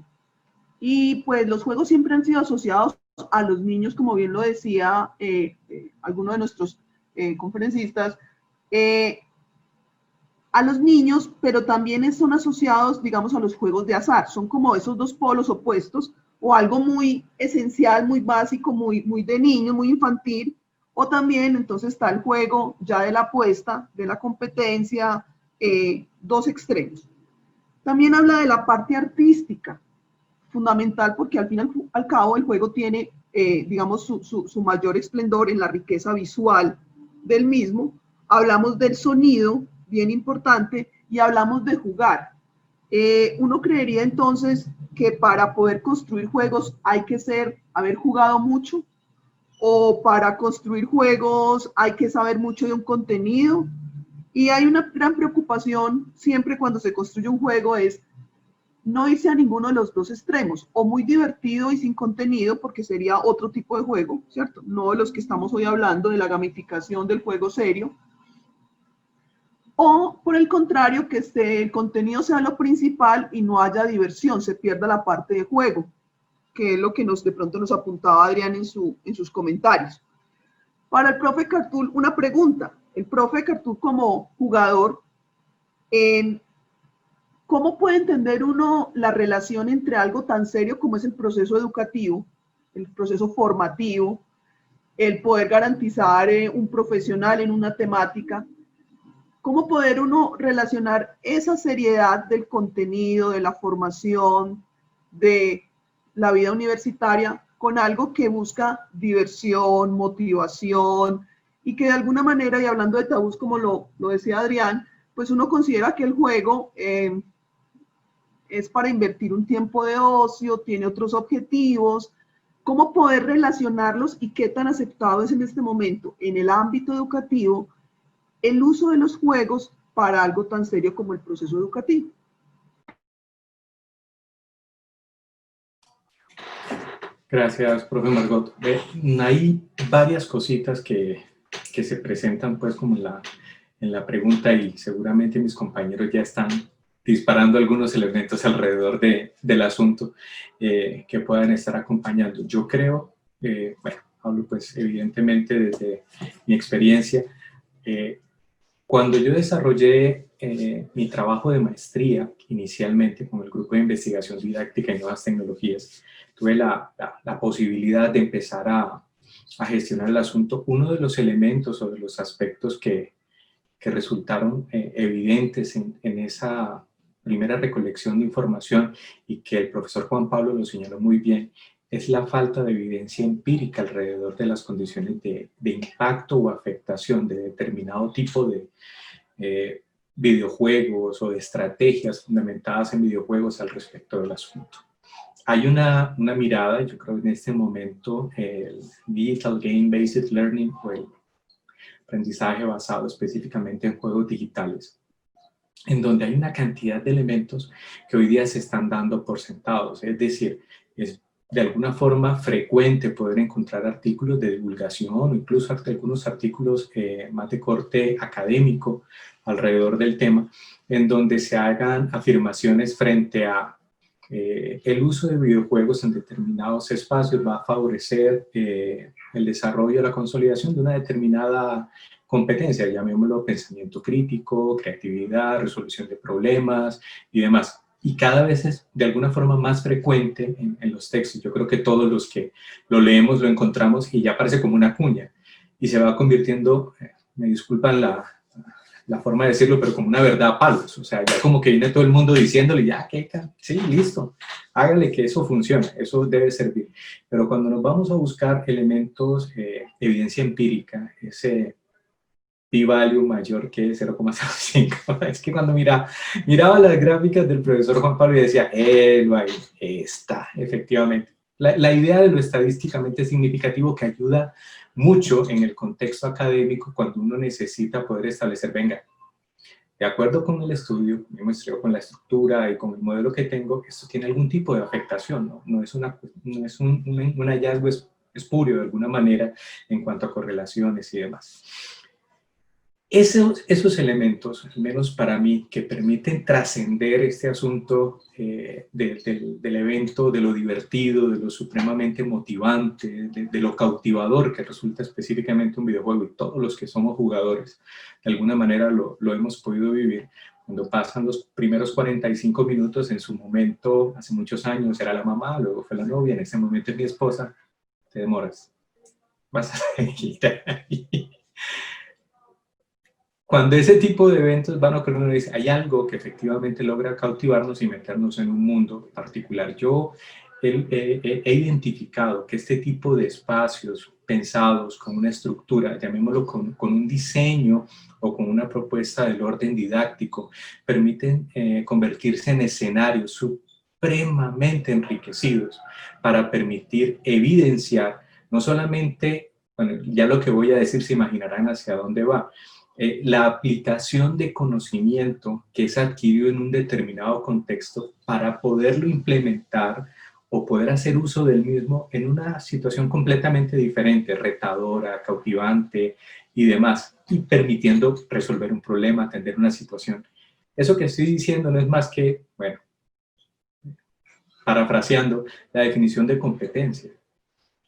Y pues los juegos siempre han sido asociados a los niños, como bien lo decía alguno de nuestros conferencistas, a los niños, pero también son asociados, digamos, a los juegos de azar. Son como esos dos polos opuestos, o algo muy esencial, muy básico, muy de niño, muy infantil, o también entonces está el juego ya de la apuesta, de la competencia, dos extremos. También habla de la parte artística, fundamental porque al fin y al cabo el juego tiene, digamos, su mayor esplendor en la riqueza visual del mismo. Hablamos del sonido, bien importante, y hablamos de jugar. Uno creería entonces que para poder construir juegos hay que haber jugado mucho, o para construir juegos hay que saber mucho de un contenido, y hay una gran preocupación siempre cuando se construye un juego es no irse a ninguno de los dos extremos, o muy divertido y sin contenido, porque sería otro tipo de juego, ¿cierto? No de los que estamos hoy hablando, de la gamificación del juego serio, o por el contrario, que el contenido sea lo principal y no haya diversión, se pierda la parte de juego, que es lo que de pronto nos apuntaba Adrián en sus comentarios. Para el profe Cartul, una pregunta. El profe Cartul como jugador, ¿cómo puede entender uno la relación entre algo tan serio como es el proceso educativo, el proceso formativo, el poder garantizar un profesional en una temática? ¿Cómo poder uno relacionar esa seriedad del contenido, de la formación, de la vida universitaria, con algo que busca diversión, motivación, y que de alguna manera, y hablando de tabús como lo decía Adrián, pues uno considera que el juego es para invertir un tiempo de ocio, tiene otros objetivos? ¿Cómo poder relacionarlos y qué tan aceptado es en este momento en el ámbito educativo el uso de los juegos para algo tan serio como el proceso educativo? Gracias, profe Margot. Hay varias cositas que se presentan pues como en la pregunta, y seguramente mis compañeros ya están disparando algunos elementos alrededor del asunto que puedan estar acompañando. Yo creo, bueno, hablo pues evidentemente desde mi experiencia. Cuando yo desarrollé mi trabajo de maestría, inicialmente con el grupo de investigación didáctica y nuevas tecnologías, tuve la posibilidad de empezar a gestionar el asunto. Uno de los elementos o de los aspectos que resultaron evidentes en esa primera recolección de información y que el profesor Juan Pablo lo señaló muy bien, es la falta de evidencia empírica alrededor de las condiciones de impacto o afectación de determinado tipo de videojuegos o de estrategias fundamentadas en videojuegos al respecto del asunto. Hay una mirada, yo creo en este momento, el Digital Game Based Learning o el aprendizaje basado específicamente en juegos digitales, en donde hay una cantidad de elementos que hoy día se están dando por sentados. Es decir, es de alguna forma frecuente poder encontrar artículos de divulgación o incluso algunos artículos más de corte académico alrededor del tema, en donde se hagan afirmaciones frente a el uso de videojuegos en determinados espacios va a favorecer el desarrollo, la consolidación de una determinada competencia, llamémoslo pensamiento crítico, creatividad, resolución de problemas y demás. Y cada vez es de alguna forma más frecuente en los textos. Yo creo que todos los que lo leemos lo encontramos y ya parece como una cuña y se va convirtiendo, me disculpan la forma de decirlo, pero como una verdad a palos. O sea, ya como que viene todo el mundo diciéndole, ya, ¿qué? Sí, listo, hágale que eso funciona, eso debe servir. Pero cuando nos vamos a buscar elementos, evidencia empírica, ese p-value mayor que 0,05, es que cuando miraba las gráficas del profesor Juan Pablo y decía, ahí está, efectivamente. La idea de lo estadísticamente significativo que ayuda mucho en el contexto académico cuando uno necesita poder establecer, venga, de acuerdo con el estudio, mi muestreo con la estructura y con el modelo que tengo, esto tiene algún tipo de afectación, no es un hallazgo espurio de alguna manera en cuanto a correlaciones y demás. Esos elementos, al menos para mí, que permiten trascender este asunto del evento, de lo divertido, de lo supremamente motivante, de lo cautivador que resulta específicamente un videojuego, y todos los que somos jugadores, de alguna manera lo hemos podido vivir. Cuando pasan los primeros 45 minutos, en su momento, hace muchos años, era la mamá, luego fue la novia, en ese momento es mi esposa, te demoras, vas a seguir ahí. Cuando ese tipo de eventos van a ocurrir, uno dice, hay algo que efectivamente logra cautivarnos y meternos en un mundo particular. Yo he identificado que este tipo de espacios pensados con una estructura, llamémoslo con un diseño o con una propuesta del orden didáctico, permiten convertirse en escenarios supremamente enriquecidos para permitir evidenciar, no solamente, bueno, ya lo que voy a decir se imaginarán hacia dónde va, la aplicación de conocimiento que es adquirido en un determinado contexto para poderlo implementar o poder hacer uso del mismo en una situación completamente diferente, retadora, cautivante y demás, y permitiendo resolver un problema, atender una situación. Eso que estoy diciendo no es más que, bueno, parafraseando, la definición de competencia.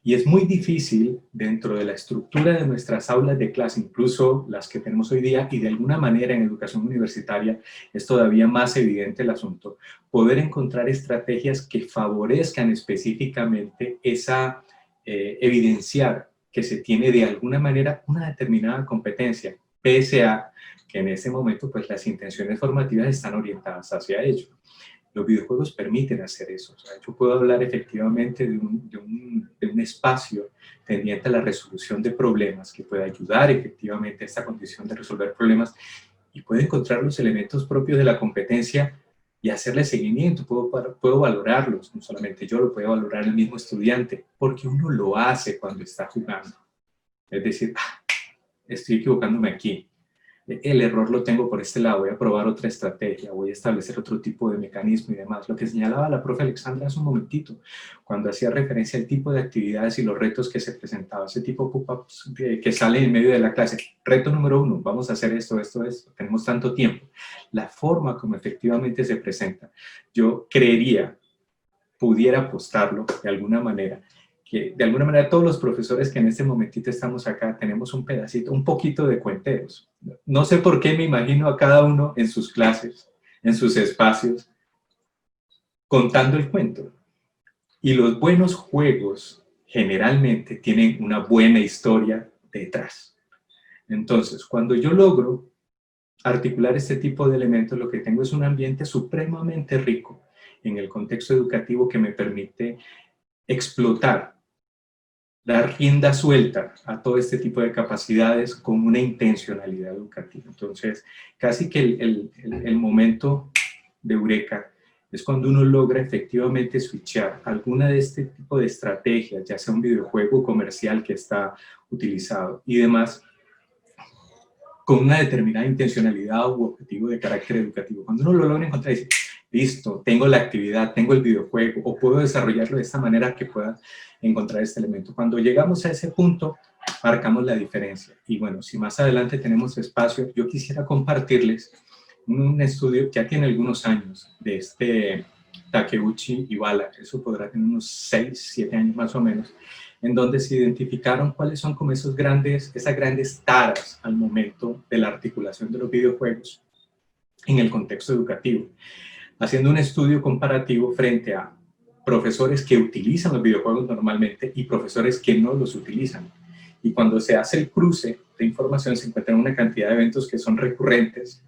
Y es muy difícil dentro de la estructura de nuestras aulas de clase, incluso las que tenemos hoy día, y de alguna manera en educación universitaria es todavía más evidente el asunto, poder encontrar estrategias que favorezcan específicamente esa evidenciar que se tiene de alguna manera una determinada competencia, pese a que en ese momento pues las intenciones formativas están orientadas hacia ello. Los videojuegos permiten hacer eso. O sea, yo puedo hablar efectivamente de un espacio tendiente a la resolución de problemas que puede ayudar efectivamente a esta condición de resolver problemas y puedo encontrar los elementos propios de la competencia y hacerle seguimiento. Puedo valorarlos, no solamente yo, lo puede valorar el mismo estudiante, porque uno lo hace cuando está jugando. Es decir, estoy equivocándome aquí. El error lo tengo por este lado, voy a probar otra estrategia, voy a establecer otro tipo de mecanismo y demás. Lo que señalaba la profe Alexandra hace un momentito, cuando hacía referencia al tipo de actividades y los retos que se presentaban, ese tipo de pop-ups que salen en medio de la clase. Reto número 1, vamos a hacer esto, tenemos tanto tiempo. La forma como efectivamente se presenta, yo creería, pudiera apostarlo de alguna manera, que de alguna manera todos los profesores que en este momentito estamos acá tenemos un pedacito, un poquito de cuenteros. No sé por qué me imagino a cada uno en sus clases, en sus espacios, contando el cuento. Y los buenos juegos generalmente tienen una buena historia detrás. Entonces, cuando yo logro articular este tipo de elementos, lo que tengo es un ambiente supremamente rico en el contexto educativo que me permite explotar, dar rienda suelta a todo este tipo de capacidades con una intencionalidad educativa. Entonces, casi que el momento de eureka es cuando uno logra efectivamente switchar alguna de este tipo de estrategias, ya sea un videojuego comercial que está utilizado y demás, con una determinada intencionalidad u objetivo de carácter educativo. Cuando uno lo logra encontrar y dice, listo, tengo la actividad, tengo el videojuego, o puedo desarrollarlo de esta manera que pueda encontrar este elemento. Cuando llegamos a ese punto, marcamos la diferencia. Y bueno, si más adelante tenemos espacio, yo quisiera compartirles un estudio que ya tiene algunos años de este Takeuchi Ibala, eso podrá tener unos 6, 7 años más o menos, en donde se identificaron cuáles son como esas grandes taras al momento de la articulación de los videojuegos en el contexto educativo, haciendo un estudio comparativo frente a profesores que utilizan los videojuegos normalmente y profesores que no los utilizan. Y cuando se hace el cruce de información se encuentran una cantidad de eventos que son recurrentes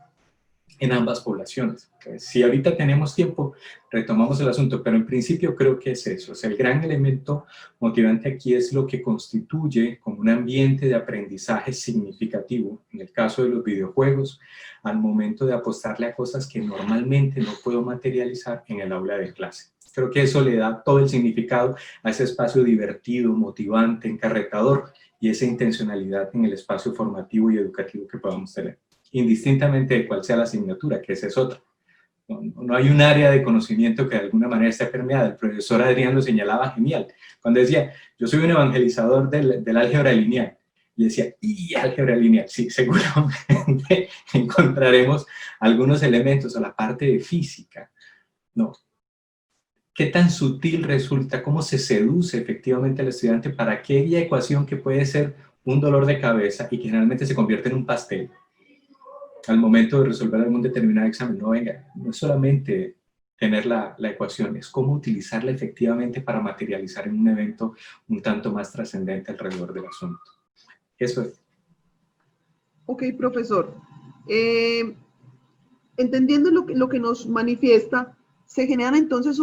en ambas poblaciones. Entonces, si ahorita tenemos tiempo, retomamos el asunto, pero en principio creo que es eso. O sea, el gran elemento motivante aquí es lo que constituye como un ambiente de aprendizaje significativo, en el caso de los videojuegos, al momento de apostarle a cosas que normalmente no puedo materializar en el aula de clase. Creo que eso le da todo el significado a ese espacio divertido, motivante, encarretador y esa intencionalidad en el espacio formativo y educativo que podamos tener, indistintamente de cuál sea la asignatura, que esa es otra. No hay un área de conocimiento que de alguna manera esté permeada. El profesor Adrián lo señalaba genial, cuando decía, yo soy un evangelizador del álgebra lineal, y decía, ¿y álgebra lineal? Sí, seguramente encontraremos algunos elementos a la parte de física, ¿no? ¿Qué tan sutil resulta? ¿Cómo se seduce efectivamente al estudiante para aquella ecuación que puede ser un dolor de cabeza y que generalmente se convierte en un pastel al momento de resolver algún determinado examen? No, venga, no es solamente tener la ecuación, es cómo utilizarla efectivamente para materializar en un evento un tanto más trascendente alrededor del asunto. Eso es. Ok, profesor. Entendiendo lo que nos manifiesta, se generan entonces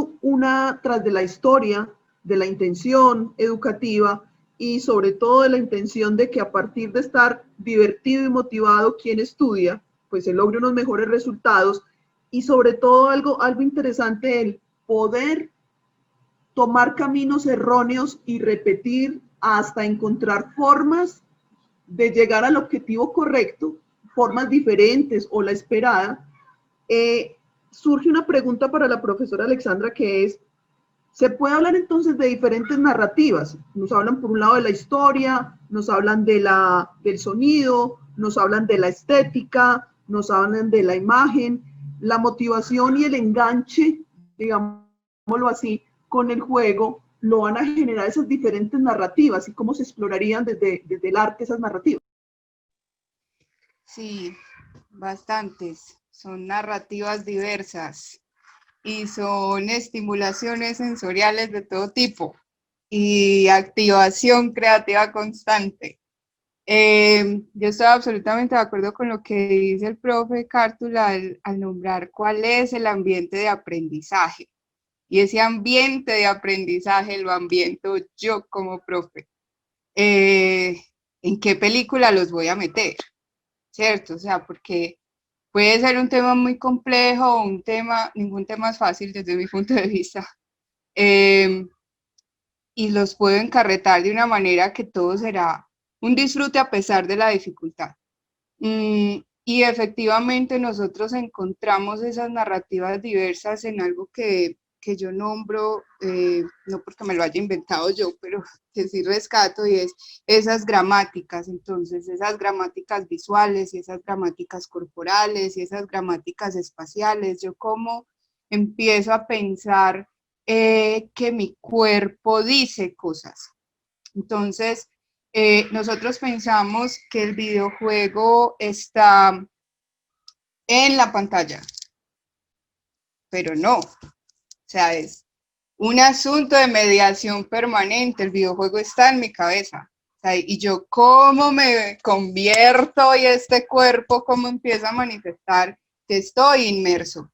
tras de la historia, de la intención educativa y sobre todo de la intención de que a partir de estar divertido y motivado quien estudia, pues se logre unos mejores resultados y sobre todo algo interesante, el poder tomar caminos erróneos y repetir hasta encontrar formas de llegar al objetivo correcto, formas diferentes o la esperada. Surge una pregunta para la profesora Alexandra que es, ¿se puede hablar entonces de diferentes narrativas? Nos hablan por un lado de la historia, nos hablan del sonido, nos hablan de la estética, nos hablan de la imagen, la motivación y el enganche, digámoslo así, con el juego, lo van a generar esas diferentes narrativas y cómo se explorarían desde el arte esas narrativas. Sí, bastantes. Son narrativas diversas y son estimulaciones sensoriales de todo tipo y activación creativa constante. Yo estoy absolutamente de acuerdo con lo que dice el profe Cártula al nombrar cuál es el ambiente de aprendizaje. Y ese ambiente de aprendizaje lo ambiento yo como profe. ¿En qué película los voy a meter? ¿Cierto? O sea, porque puede ser un tema muy complejo, ningún tema es fácil desde mi punto de vista. Y los puedo encarretar de una manera que todo será un disfrute a pesar de la dificultad. Y efectivamente nosotros encontramos esas narrativas diversas en algo que yo nombro, no porque me lo haya inventado yo, pero que sí rescato, y es esas gramáticas. Entonces, esas gramáticas visuales y esas gramáticas corporales y esas gramáticas espaciales. Yo como empiezo a pensar que mi cuerpo dice cosas. Entonces, nosotros pensamos que el videojuego está en la pantalla, pero no. O sea, es un asunto de mediación permanente. El videojuego está en mi cabeza. O sea, y yo cómo me convierto y este cuerpo cómo empieza a manifestar que estoy inmerso.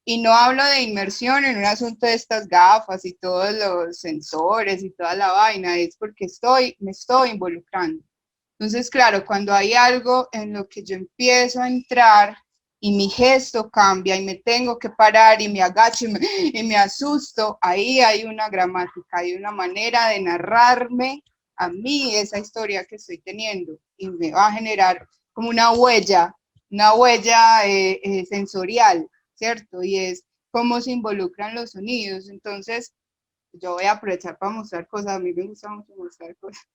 Y no hablo de inmersión en un asunto de estas gafas y todos los sensores y toda la vaina, es porque me estoy involucrando. Entonces, claro, cuando hay algo en lo que yo empiezo a entrar y mi gesto cambia y me tengo que parar y me agacho y me asusto, ahí hay una gramática, hay una manera de narrarme a mí esa historia que estoy teniendo y me va a generar como una huella sensorial, ¿cierto? Y es cómo se involucran los sonidos. Entonces, yo voy a aprovechar para mostrar cosas. A mí me gusta mucho mostrar cosas.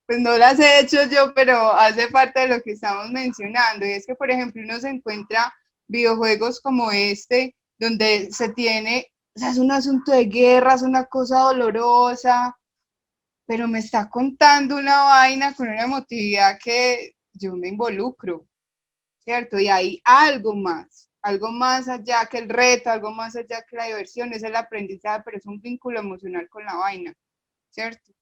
Pues no las he hecho yo, pero hace parte de lo que estamos mencionando. Y es que, por ejemplo, uno se encuentra videojuegos como este, donde se tiene, o sea, es un asunto de guerra, es una cosa dolorosa, pero me está contando una vaina con una emotividad que yo me involucro, ¿cierto? Y hay algo más allá que el reto, algo más allá que la diversión, es el aprendizaje, pero es un vínculo emocional con la vaina, ¿cierto?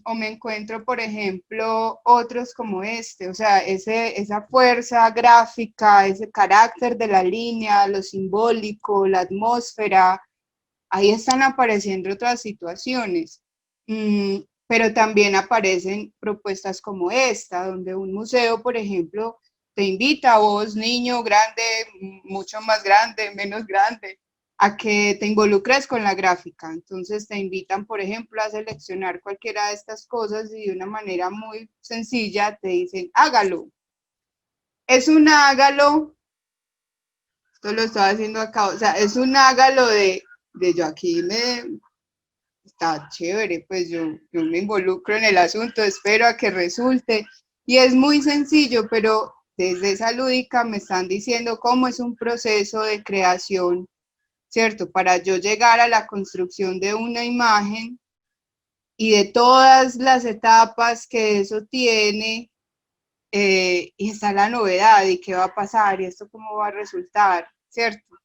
O me encuentro, por ejemplo, otros como este, o sea, esa fuerza gráfica, ese carácter de la línea, lo simbólico, la atmósfera, ahí están apareciendo otras situaciones. Pero también aparecen propuestas como esta, donde un museo, por ejemplo, te invita a vos, niño, grande, mucho más grande, menos grande, a que te involucres con la gráfica. Entonces te invitan, por ejemplo, a seleccionar cualquiera de estas cosas y de una manera muy sencilla te dicen, hágalo. Es un hágalo, esto lo estaba haciendo acá, o sea, es un hágalo de yo aquí está chévere, pues yo me involucro en el asunto, espero a que resulte. Y es muy sencillo, pero desde esa lúdica me están diciendo cómo es un proceso de creación, ¿cierto? Para yo llegar a la construcción de una imagen y de todas las etapas que eso tiene, y está la novedad y qué va a pasar y esto cómo va a resultar, ¿cierto?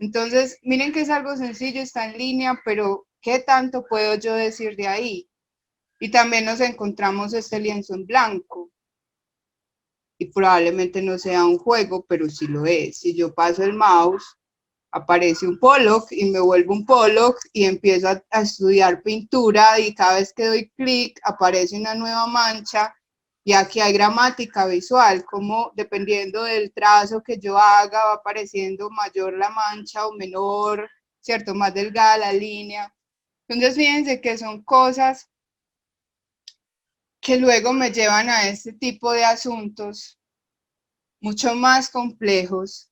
Entonces, miren que es algo sencillo, está en línea, pero ¿qué tanto puedo yo decir de ahí? Y también nos encontramos este lienzo en blanco. Y probablemente no sea un juego, pero sí lo es. Si yo paso el mouse, aparece un Pollock y me vuelvo un Pollock y empiezo a estudiar pintura y cada vez que doy clic aparece una nueva mancha y aquí hay gramática visual, como dependiendo del trazo que yo haga va apareciendo mayor la mancha o menor, ¿cierto? Más delgada la línea. Entonces fíjense que son cosas que luego me llevan a este tipo de asuntos mucho más complejos,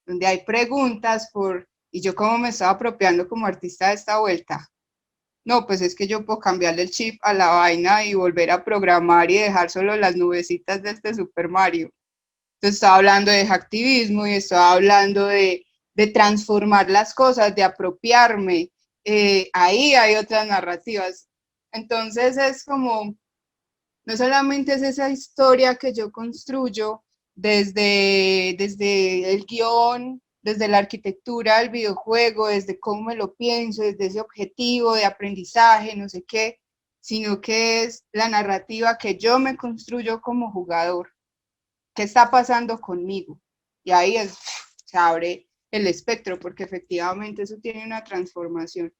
donde hay preguntas y yo cómo me estaba apropiando como artista de esta vuelta. No, pues es que yo puedo cambiarle el chip a la vaina y volver a programar y dejar solo las nubecitas de este Super Mario. Entonces estaba hablando de hacktivismo y estaba hablando de transformar las cosas, de apropiarme. Ahí hay otras narrativas. Entonces es como, no solamente es esa historia que yo construyo desde el guión, desde la arquitectura del videojuego, desde cómo me lo pienso, desde ese objetivo de aprendizaje, no sé qué, sino que es la narrativa que yo me construyo como jugador. ¿Qué está pasando conmigo? Y ahí se abre el espectro, porque efectivamente eso tiene una transformación.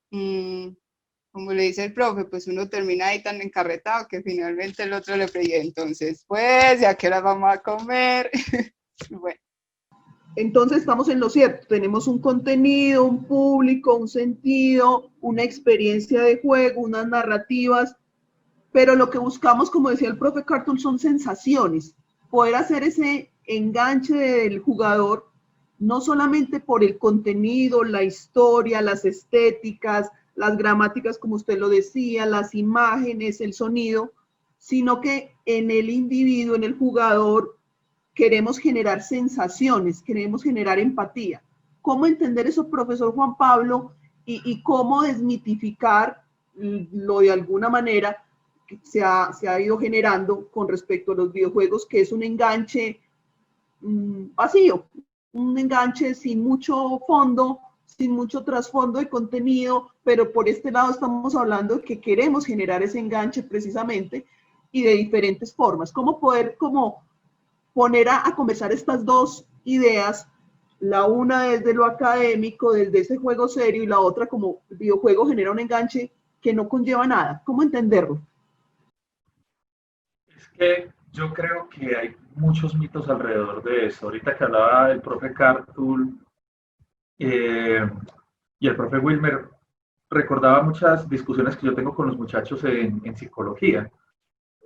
Como le dice el profe, pues uno termina ahí tan encarretado que finalmente el otro le pedía, entonces, pues, ¿ya qué hora vamos a comer? Bueno. Entonces estamos en lo cierto, tenemos un contenido, un público, un sentido, una experiencia de juego, unas narrativas, pero lo que buscamos, como decía el profe Cartoon, son sensaciones, poder hacer ese enganche del jugador, no solamente por el contenido, la historia, las estéticas, las gramáticas, como usted lo decía, las imágenes, el sonido, sino que en el individuo, en el jugador, queremos generar sensaciones, queremos generar empatía. ¿Cómo entender eso, profesor Juan Pablo, y cómo desmitificar lo de alguna manera que se ha ido generando con respecto a los videojuegos, que es un enganche vacío, un enganche sin mucho fondo, sin mucho trasfondo de contenido, pero por este lado estamos hablando de que queremos generar ese enganche precisamente y de diferentes formas? ¿Cómo poder poner a conversar estas dos ideas, la una desde lo académico, desde ese juego serio, y la otra como el videojuego genera un enganche que no conlleva nada? ¿Cómo entenderlo? Es que yo creo que hay muchos mitos alrededor de eso. Ahorita que hablaba el profe Cartul y el profe Wilmer, recordaba muchas discusiones que yo tengo con los muchachos en psicología.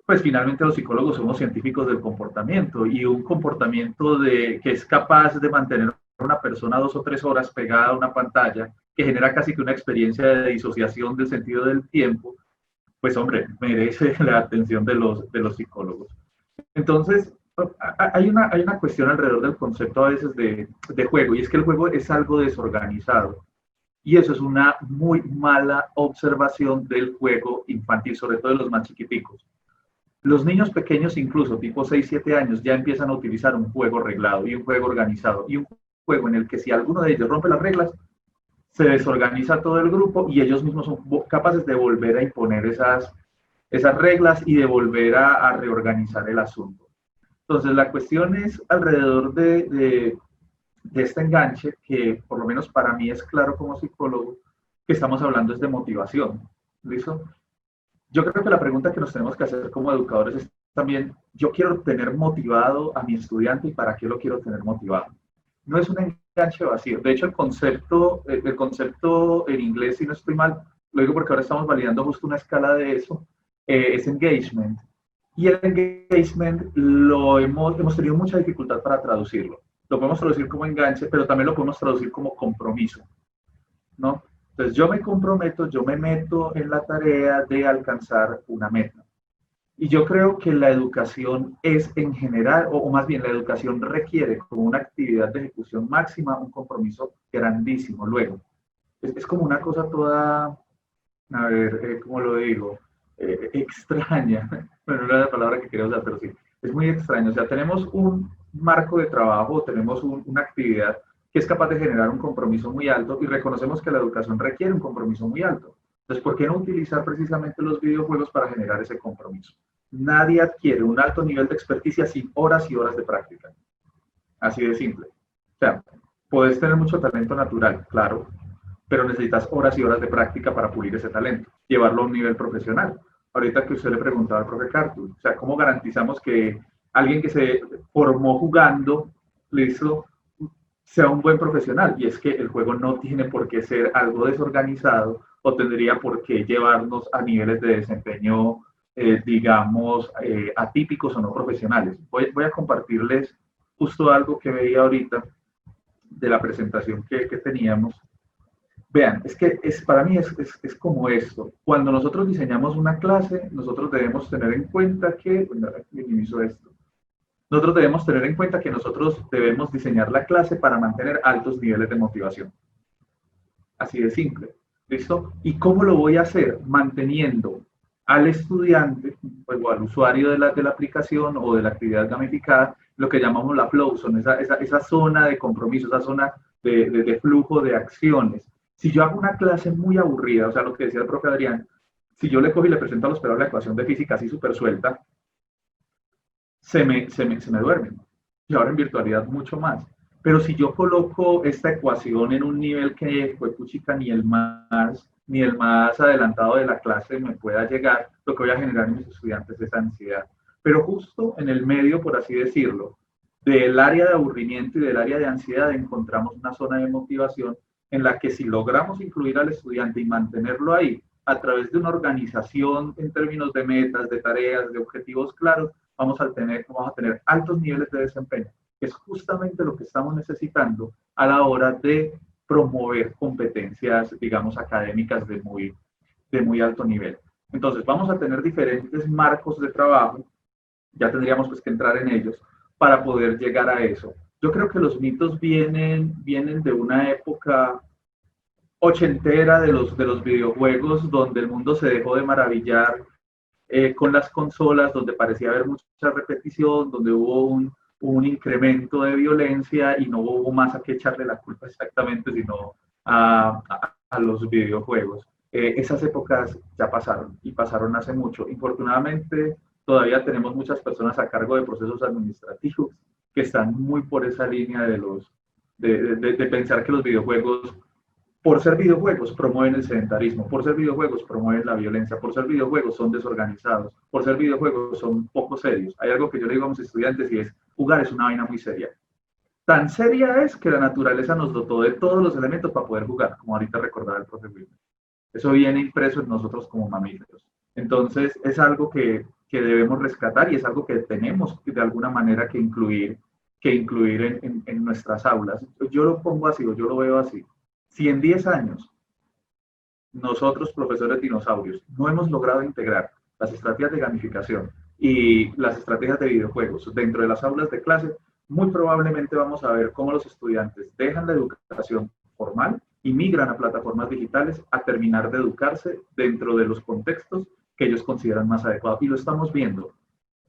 Pues finalmente los psicólogos somos científicos del comportamiento, y un comportamiento que es capaz de mantener a una persona 2 o 3 horas pegada a una pantalla, que genera casi que una experiencia de disociación del sentido del tiempo, pues hombre, merece la atención de los psicólogos. Entonces, hay una cuestión alrededor del concepto a veces de juego, y es que el juego es algo desorganizado. Y eso es una muy mala observación del juego infantil, sobre todo de los más chiquiticos. Los niños pequeños, incluso tipo 6, 7 años, ya empiezan a utilizar un juego reglado y un juego organizado, y un juego en el que si alguno de ellos rompe las reglas, se desorganiza todo el grupo y ellos mismos son capaces de volver a imponer esas reglas y de volver a reorganizar el asunto. Entonces, la cuestión es alrededor de este enganche, que por lo menos para mí es claro como psicólogo, que estamos hablando es de motivación. ¿Listo? Yo creo que la pregunta que nos tenemos que hacer como educadores es también, yo quiero tener motivado a mi estudiante, ¿y para qué lo quiero tener motivado? No es un enganche vacío. De hecho, el concepto en inglés, si no estoy mal, lo digo porque ahora estamos validando justo una escala de eso, es engagement. Y el engagement hemos tenido mucha dificultad para traducirlo. Lo podemos traducir como enganche, pero también lo podemos traducir como compromiso, ¿no? Entonces, yo me comprometo, yo me meto en la tarea de alcanzar una meta. Y yo creo que la educación es en general, o más bien la educación requiere como una actividad de ejecución máxima un compromiso grandísimo. Luego, es como una cosa toda, a ver, ¿cómo lo digo? Extraña. Bueno, no era la palabra que quería usar, pero sí, es muy extraño. O sea, tenemos un marco de trabajo, tenemos una actividad que es capaz de generar un compromiso muy alto, y reconocemos que la educación requiere un compromiso muy alto. Entonces, ¿por qué no utilizar precisamente los videojuegos para generar ese compromiso? Nadie adquiere un alto nivel de experticia sin horas y horas de práctica. Así de simple. O sea, puedes tener mucho talento natural, claro, pero necesitas horas y horas de práctica para pulir ese talento, llevarlo a un nivel profesional. Ahorita que usted le preguntaba al profe Cartul, o sea, ¿cómo garantizamos que alguien que se formó jugando, listo, sea un buen profesional? Y es que el juego no tiene por qué ser algo desorganizado, o tendría por qué llevarnos a niveles de desempeño, digamos, atípicos o no profesionales. Voy a compartirles justo algo que veía ahorita de la presentación que teníamos. Vean, es que para mí es como esto. Cuando nosotros diseñamos una clase, nosotros debemos tener en cuenta que, bueno, minimizo esto. Nosotros debemos tener en cuenta que nosotros debemos diseñar la clase para mantener altos niveles de motivación. Así de simple. ¿Listo? ¿Y cómo lo voy a hacer? Manteniendo al estudiante, pues, o al usuario de la aplicación o de la actividad gamificada, lo que llamamos la flow zone, esa zona de compromiso, esa zona de flujo de acciones. Si yo hago una clase muy aburrida, o sea, lo que decía el profe Adrián, si yo le cojo y le presento a los pelados la ecuación de física así súper suelta, se me duermen. Y ahora en virtualidad mucho más. Pero si yo coloco esta ecuación en un nivel que, pues, puchica, ni el más adelantado de la clase me pueda llegar, lo que voy a generar en mis estudiantes es ansiedad. Pero justo en el medio, por así decirlo, del área de aburrimiento y del área de ansiedad, encontramos una zona de motivación en la que, si logramos incluir al estudiante y mantenerlo ahí, a través de una organización en términos de metas, de tareas, de objetivos claros, vamos a tener altos niveles de desempeño, que es justamente lo que estamos necesitando a la hora de promover competencias, digamos, académicas de muy alto nivel. Entonces, vamos a tener diferentes marcos de trabajo, ya tendríamos, pues, que entrar en ellos para poder llegar a eso. Yo creo que los mitos vienen de una época ochentera de los videojuegos, donde el mundo se dejó de maravillar con las consolas, donde parecía haber mucha repetición, donde hubo un incremento de violencia y no hubo más a qué echarle la culpa exactamente, sino a los videojuegos. Esas épocas ya pasaron y pasaron hace mucho. Infortunadamente, todavía tenemos muchas personas a cargo de procesos administrativos que están muy por esa línea de pensar que los videojuegos, por ser videojuegos, promueven el sedentarismo, por ser videojuegos, promueven la violencia, por ser videojuegos, son desorganizados, por ser videojuegos, son poco serios. Hay algo que yo le digo a mis estudiantes y es, jugar es una vaina muy seria. Tan seria es que la naturaleza nos dotó de todos los elementos para poder jugar, como ahorita recordaba el profe Wilmer. Eso viene impreso en nosotros como mamíferos. Entonces, es algo que debemos rescatar y es algo que tenemos de alguna manera que incluir en nuestras aulas. Yo lo pongo así, o yo lo veo así. Si en 10 años nosotros, profesores dinosaurios, no hemos logrado integrar las estrategias de gamificación y las estrategias de videojuegos dentro de las aulas de clase, muy probablemente vamos a ver cómo los estudiantes dejan la educación formal y migran a plataformas digitales a terminar de educarse dentro de los contextos que ellos consideran más adecuados. Y lo estamos viendo.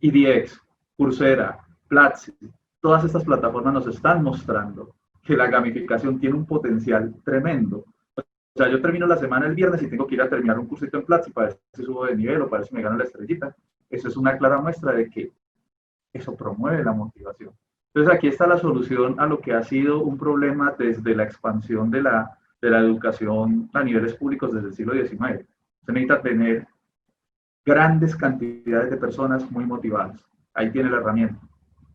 EDX, Coursera, Platzi, todas estas plataformas nos están mostrando que la gamificación tiene un potencial tremendo. O sea, yo termino la semana el viernes y tengo que ir a terminar un cursito en Platzi para ver si subo de nivel o para ver si me gano la estrellita. Eso es una clara muestra de que eso promueve la motivación. Entonces aquí está la solución a lo que ha sido un problema desde la expansión de la educación a niveles públicos desde el siglo XIX. Se necesita tener grandes cantidades de personas muy motivadas. Ahí tiene la herramienta.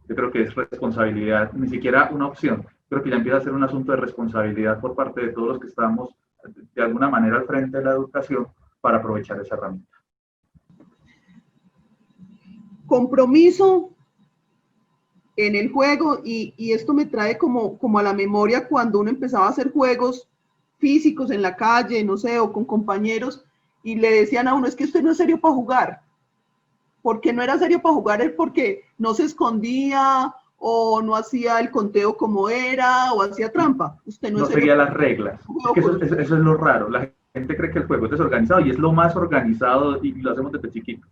Yo creo que es responsabilidad, ni siquiera una opción. Creo que ya empieza a ser un asunto de responsabilidad por parte de todos los que estamos de alguna manera al frente de la educación para aprovechar esa herramienta. Compromiso en el juego, y esto me trae como a la memoria cuando uno empezaba a hacer juegos físicos en la calle, no sé, o con compañeros, y le decían a uno, es que usted no es serio para jugar. ¿Por qué no era serio para jugar? Es porque no se escondía, o no hacía el conteo como era, o hacía trampa. Usted no seguía las reglas. Es que eso es lo raro. La gente cree que el juego es desorganizado y es lo más organizado y lo hacemos desde chiquito.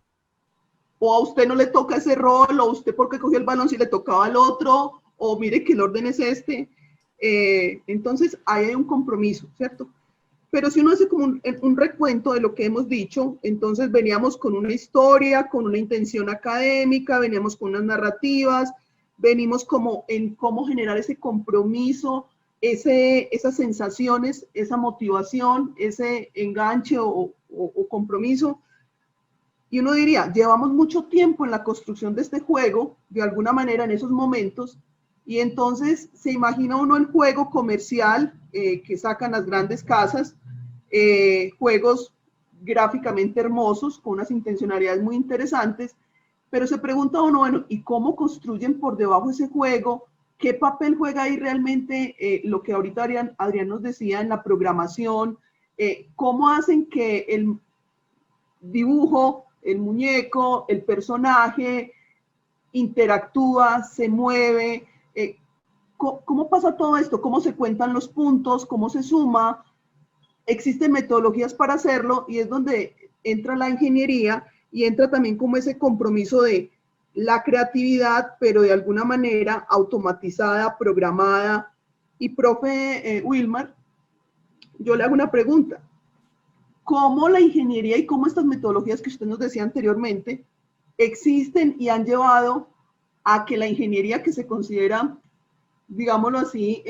O a usted no le toca ese rol, o usted porque cogió el balón si le tocaba al otro, o mire que el orden es este. Entonces ahí hay un compromiso, ¿cierto? Pero si uno hace como un recuento de lo que hemos dicho, entonces veníamos con una historia, con una intención académica, veníamos con unas narrativas, venimos como en cómo generar ese compromiso, esas sensaciones, esa motivación, ese enganche o compromiso. Y uno diría, llevamos mucho tiempo en la construcción de este juego, de alguna manera en esos momentos, y entonces se imagina uno el juego comercial que sacan las grandes casas, juegos gráficamente hermosos, con unas intencionalidades muy interesantes, pero se pregunta uno, bueno, ¿y cómo construyen por debajo ese juego? ¿Qué papel juega ahí realmente lo que ahorita Adrián nos decía en la programación? ¿Cómo hacen que el dibujo, el muñeco, el personaje interactúa, se mueve? ¿Cómo pasa todo esto? ¿Cómo se cuentan los puntos? ¿Cómo se suma? Existen metodologías para hacerlo y es donde entra la ingeniería y entra también como ese compromiso de la creatividad, pero de alguna manera automatizada, programada. Y profe Wilmar, yo le hago una pregunta. ¿Cómo la ingeniería y cómo estas metodologías que usted nos decía anteriormente existen y han llevado a que la ingeniería, que se considera, digámoslo así,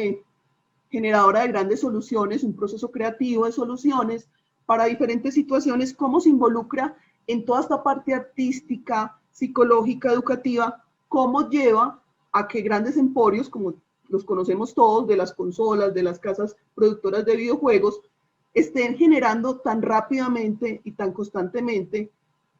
generadora de grandes soluciones, un proceso creativo de soluciones para diferentes situaciones, cómo se involucra en toda esta parte artística, psicológica, educativa, cómo lleva a que grandes emporios, como los conocemos todos, de las consolas, de las casas productoras de videojuegos, estén generando tan rápidamente y tan constantemente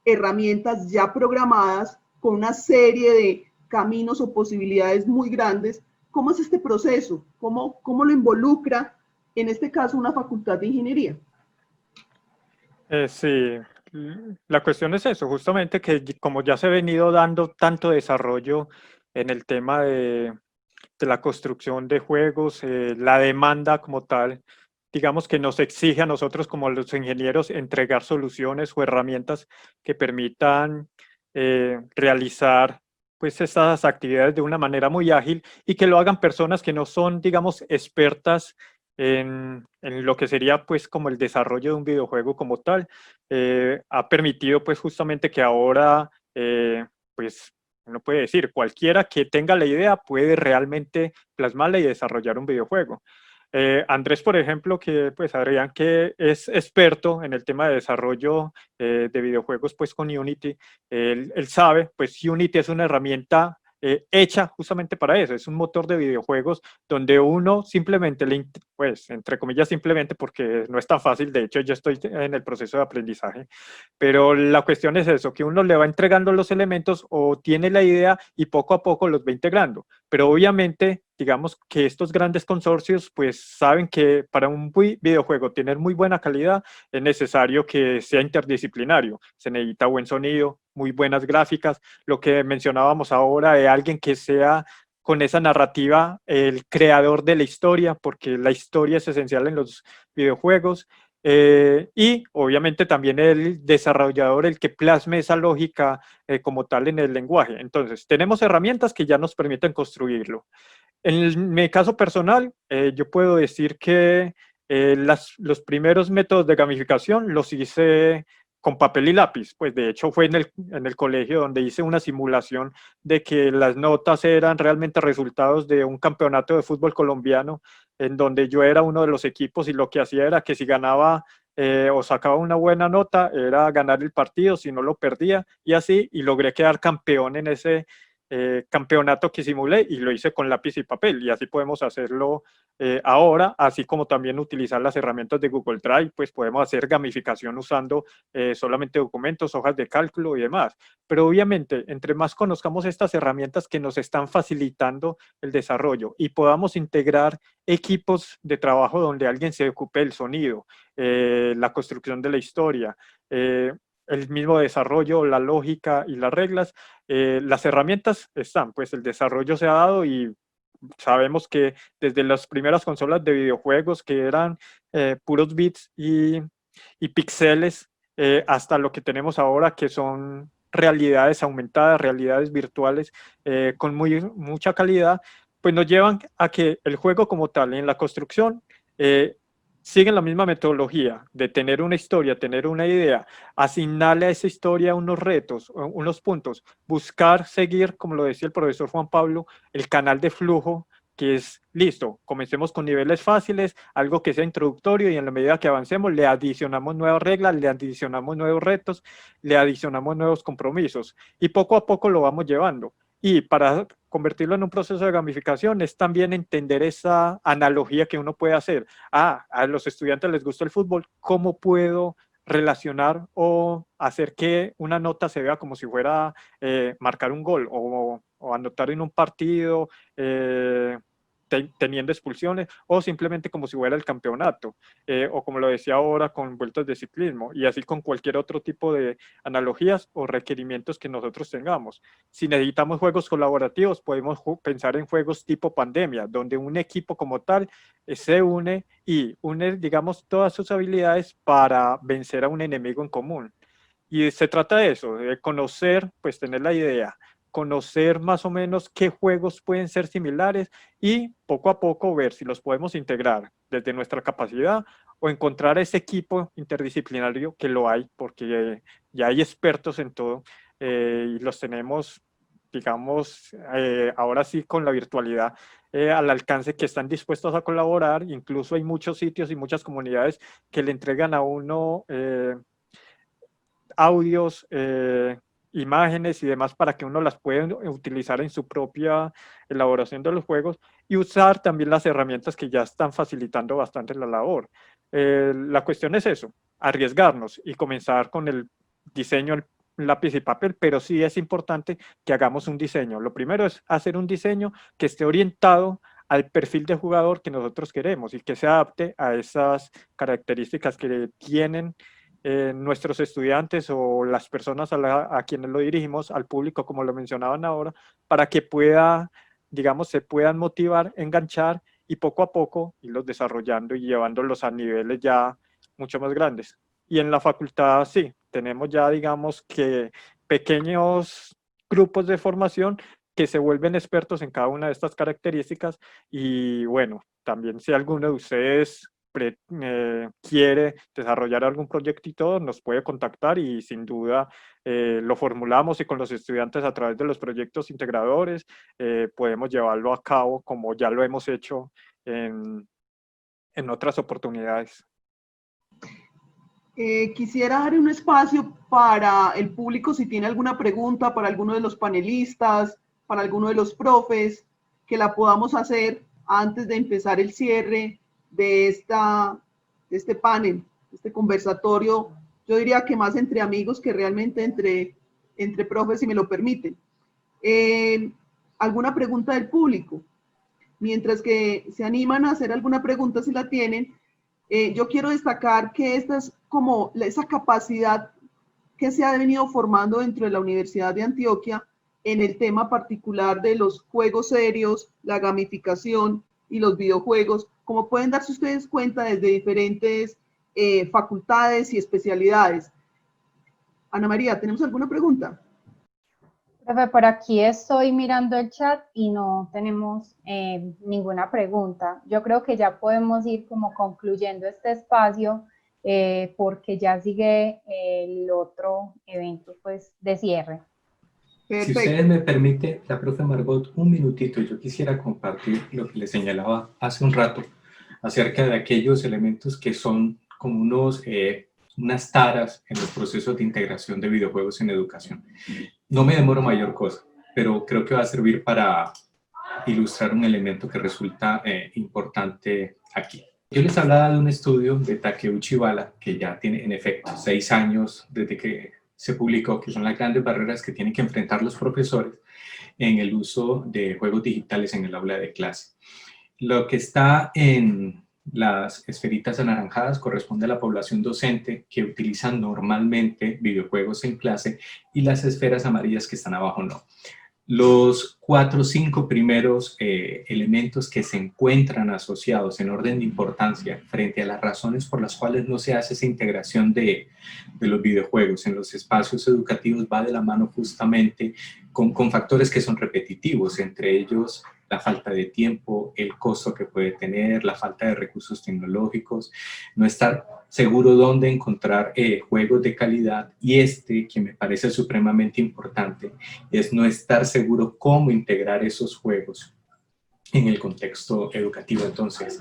herramientas ya programadas con una serie de caminos o posibilidades muy grandes. ¿Cómo es este proceso? ¿Cómo lo involucra, en este caso, una facultad de ingeniería? Sí, la cuestión es eso, justamente que como ya se ha venido dando tanto desarrollo en el tema de de la construcción de juegos, la demanda como tal, digamos que nos exige a nosotros como los ingenieros entregar soluciones o herramientas que permitan realizar pues estas actividades de una manera muy ágil y que lo hagan personas que no son, digamos, expertas en lo que sería pues como el desarrollo de un videojuego como tal. Ha permitido pues justamente que ahora pues uno puede decir, cualquiera que tenga la idea puede realmente plasmarla y desarrollar un videojuego. Andrés, por ejemplo, que pues Adrián, que es experto en el tema de desarrollo de videojuegos pues con Unity, él sabe, pues Unity es una herramienta hecha justamente para eso, es un motor de videojuegos donde uno simplemente, pues entre comillas simplemente porque no es tan fácil, de hecho yo estoy en el proceso de aprendizaje, pero la cuestión es eso, que uno le va entregando los elementos o tiene la idea y poco a poco los va integrando, pero obviamente digamos que estos grandes consorcios pues saben que para un videojuego tener muy buena calidad es necesario que sea interdisciplinario, se necesita buen sonido, muy buenas gráficas, lo que mencionábamos ahora de alguien que sea con esa narrativa el creador de la historia, porque la historia es esencial en los videojuegos, y obviamente también el desarrollador, el que plasme esa lógica como tal en el lenguaje. Entonces, tenemos herramientas que ya nos permiten construirlo. En mi caso personal, yo puedo decir que los primeros métodos de gamificación los hice con papel y lápiz, pues de hecho fue en el colegio donde hice una simulación de que las notas eran realmente resultados de un campeonato de fútbol colombiano, en donde yo era uno de los equipos y lo que hacía era que si ganaba o sacaba una buena nota, era ganar el partido, si no lo perdía, y así, y logré quedar campeón en ese campeonato que simulé y lo hice con lápiz y papel y así podemos hacerlo ahora, así como también utilizar las herramientas de Google Drive, pues podemos hacer gamificación usando solamente documentos, hojas de cálculo y demás. Pero obviamente, entre más conozcamos estas herramientas que nos están facilitando el desarrollo y podamos integrar equipos de trabajo donde alguien se ocupe del sonido, la construcción de la historia, el mismo desarrollo, la lógica y las reglas, las herramientas están, pues el desarrollo se ha dado y sabemos que desde las primeras consolas de videojuegos que eran puros bits y píxeles, hasta lo que tenemos ahora que son realidades aumentadas, realidades virtuales con mucha calidad, pues nos llevan a que el juego como tal en la construcción siguen la misma metodología de tener una historia, tener una idea, asignarle a esa historia unos retos, unos puntos, buscar seguir, como lo decía el profesor Juan Pablo, el canal de flujo, que es listo, comencemos con niveles fáciles, algo que sea introductorio y en la medida que avancemos le adicionamos nuevas reglas, le adicionamos nuevos retos, le adicionamos nuevos compromisos y poco a poco lo vamos llevando. Y para convertirlo en un proceso de gamificación es también entender esa analogía que uno puede hacer. A los estudiantes les gusta el fútbol, ¿cómo puedo relacionar o hacer que una nota se vea como si fuera marcar un gol o anotar en un partido teniendo expulsiones o simplemente como si fuera el campeonato o como lo decía ahora con vueltas de ciclismo y así con cualquier otro tipo de analogías o requerimientos que nosotros tengamos. Si necesitamos juegos colaborativos podemos pensar en juegos tipo pandemia donde un equipo como tal se une y une digamos todas sus habilidades para vencer a un enemigo en común. Y se trata de eso, de conocer, pues tener la idea, conocer más o menos qué juegos pueden ser similares y poco a poco ver si los podemos integrar desde nuestra capacidad o encontrar ese equipo interdisciplinario que lo hay, porque ya hay expertos en todo y los tenemos, digamos, ahora sí con la virtualidad al alcance que están dispuestos a colaborar. Incluso hay muchos sitios y muchas comunidades que le entregan a uno audios, imágenes y demás para que uno las pueda utilizar en su propia elaboración de los juegos y usar también las herramientas que ya están facilitando bastante la labor. La cuestión es eso, arriesgarnos y comenzar con el diseño en lápiz y papel, pero sí es importante que hagamos un diseño. Lo primero es hacer un diseño que esté orientado al perfil de jugador que nosotros queremos y que se adapte a esas características que tienen nuestros estudiantes o las personas a quienes lo dirigimos, al público, como lo mencionaban ahora, para que pueda digamos, se puedan motivar, enganchar y poco a poco irlos desarrollando y llevándolos a niveles ya mucho más grandes. Y en la facultad sí, tenemos ya, digamos, que pequeños grupos de formación que se vuelven expertos en cada una de estas características. Y bueno, también si alguno de ustedes quiere desarrollar algún proyecto y todo, nos puede contactar y sin duda lo formulamos, y con los estudiantes a través de los proyectos integradores podemos llevarlo a cabo como ya lo hemos hecho en otras oportunidades. Quisiera dar un espacio para el público si tiene alguna pregunta para alguno de los panelistas, para alguno de los profes, que la podamos hacer antes de empezar el cierre de este panel, este conversatorio. Yo diría que más entre amigos que realmente entre profes, si me lo permiten. ¿Alguna pregunta del público? Mientras que se animan a hacer alguna pregunta, si la tienen, yo quiero destacar que esta es como esa capacidad que se ha venido formando dentro de la Universidad de Antioquia en el tema particular de los juegos serios, la gamificación y los videojuegos, como pueden darse ustedes cuenta desde diferentes facultades y especialidades. Ana María, ¿tenemos alguna pregunta? Profe, por aquí estoy mirando el chat y no tenemos ninguna pregunta. Yo creo que ya podemos ir como concluyendo este espacio porque ya sigue el otro evento pues de cierre. Perfecto. Si ustedes me permiten, la profe Margot, un minutito, yo quisiera compartir lo que les señalaba hace un rato acerca de aquellos elementos que son como unas taras en los procesos de integración de videojuegos en educación. No me demoro mayor cosa, pero creo que va a servir para ilustrar un elemento que resulta importante aquí. Yo les hablaba de un estudio de Takeuchi Bala, que ya tiene en efecto 6 años desde que se publicó, que son las grandes barreras que tienen que enfrentar los profesores en el uso de juegos digitales en el aula de clase. Lo que está en las esferitas anaranjadas corresponde a la población docente que utiliza normalmente videojuegos en clase, y las esferas amarillas que están abajo no. Los 4 o 5 primeros elementos que se encuentran asociados en orden de importancia frente a las razones por las cuales no se hace esa integración de los videojuegos en los espacios educativos va de la mano justamente con factores que son repetitivos, entre ellos la falta de tiempo, el costo que puede tener, la falta de recursos tecnológicos, no estar seguro dónde encontrar juegos de calidad, y que me parece supremamente importante, es no estar seguro cómo integrar esos juegos en el contexto educativo. Entonces,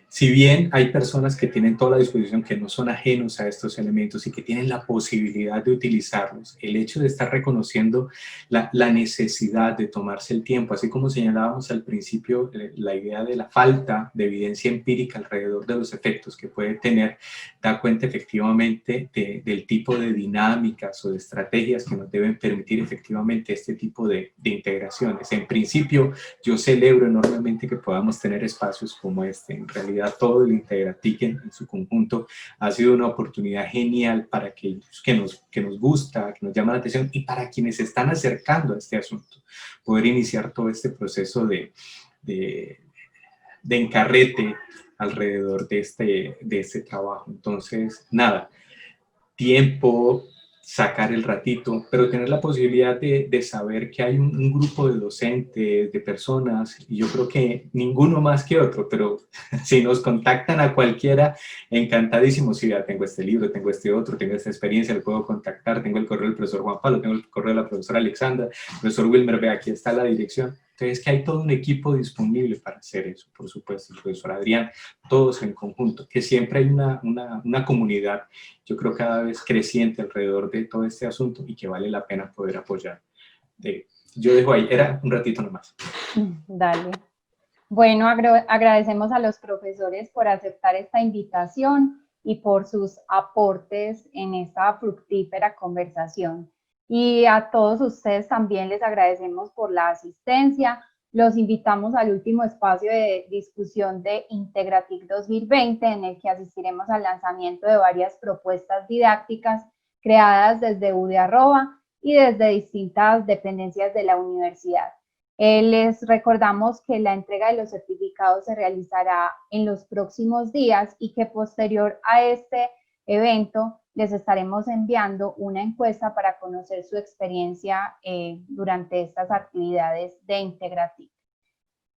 si bien hay personas que tienen toda la disposición, que no son ajenos a estos elementos y que tienen la posibilidad de utilizarlos, el hecho de estar reconociendo la necesidad de tomarse el tiempo, así como señalábamos al principio, la idea de la falta de evidencia empírica alrededor de los efectos que puede tener, da cuenta efectivamente del tipo de dinámicas o de estrategias que nos deben permitir efectivamente este tipo de integraciones. En principio, yo celebro enormemente que podamos tener espacios como este. En realidad, todo el Integratic en su conjunto ha sido una oportunidad genial para aquellos que nos gusta, que nos llama la atención, y para quienes se están acercando a este asunto, poder iniciar todo este proceso de encarrete alrededor de este trabajo. Entonces, nada, tiempo, sacar el ratito, pero tener la posibilidad de saber que hay un grupo de docentes, de personas, y yo creo que ninguno más que otro, pero si nos contactan a cualquiera, encantadísimo. Si ya tengo este libro, tengo este otro, tengo esta experiencia, le puedo contactar, tengo el correo del profesor Juan Pablo, tengo el correo de la profesora Alexandra, profesor Wilmer, ve, aquí está la dirección. Entonces, que hay todo un equipo disponible para hacer eso, por supuesto, el profesor Adrián, todos en conjunto, que siempre hay una comunidad, yo creo, cada vez creciente alrededor de todo este asunto, y que vale la pena poder apoyar. Yo dejo ahí, era un ratito nomás. Dale. Bueno, agradecemos a los profesores por aceptar esta invitación y por sus aportes en esta fructífera conversación. Y a todos ustedes también les agradecemos por la asistencia. Los invitamos al último espacio de discusión de Integratic 2020, en el que asistiremos al lanzamiento de varias propuestas didácticas creadas desde UDE Arroba y desde distintas dependencias de la universidad. Les recordamos que la entrega de los certificados se realizará en los próximos días y que posterior a este evento les estaremos enviando una encuesta para conocer su experiencia durante estas actividades de Integratic.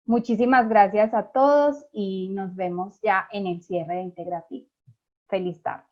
Muchísimas gracias a todos y nos vemos ya en el cierre de Integratic. Feliz tarde.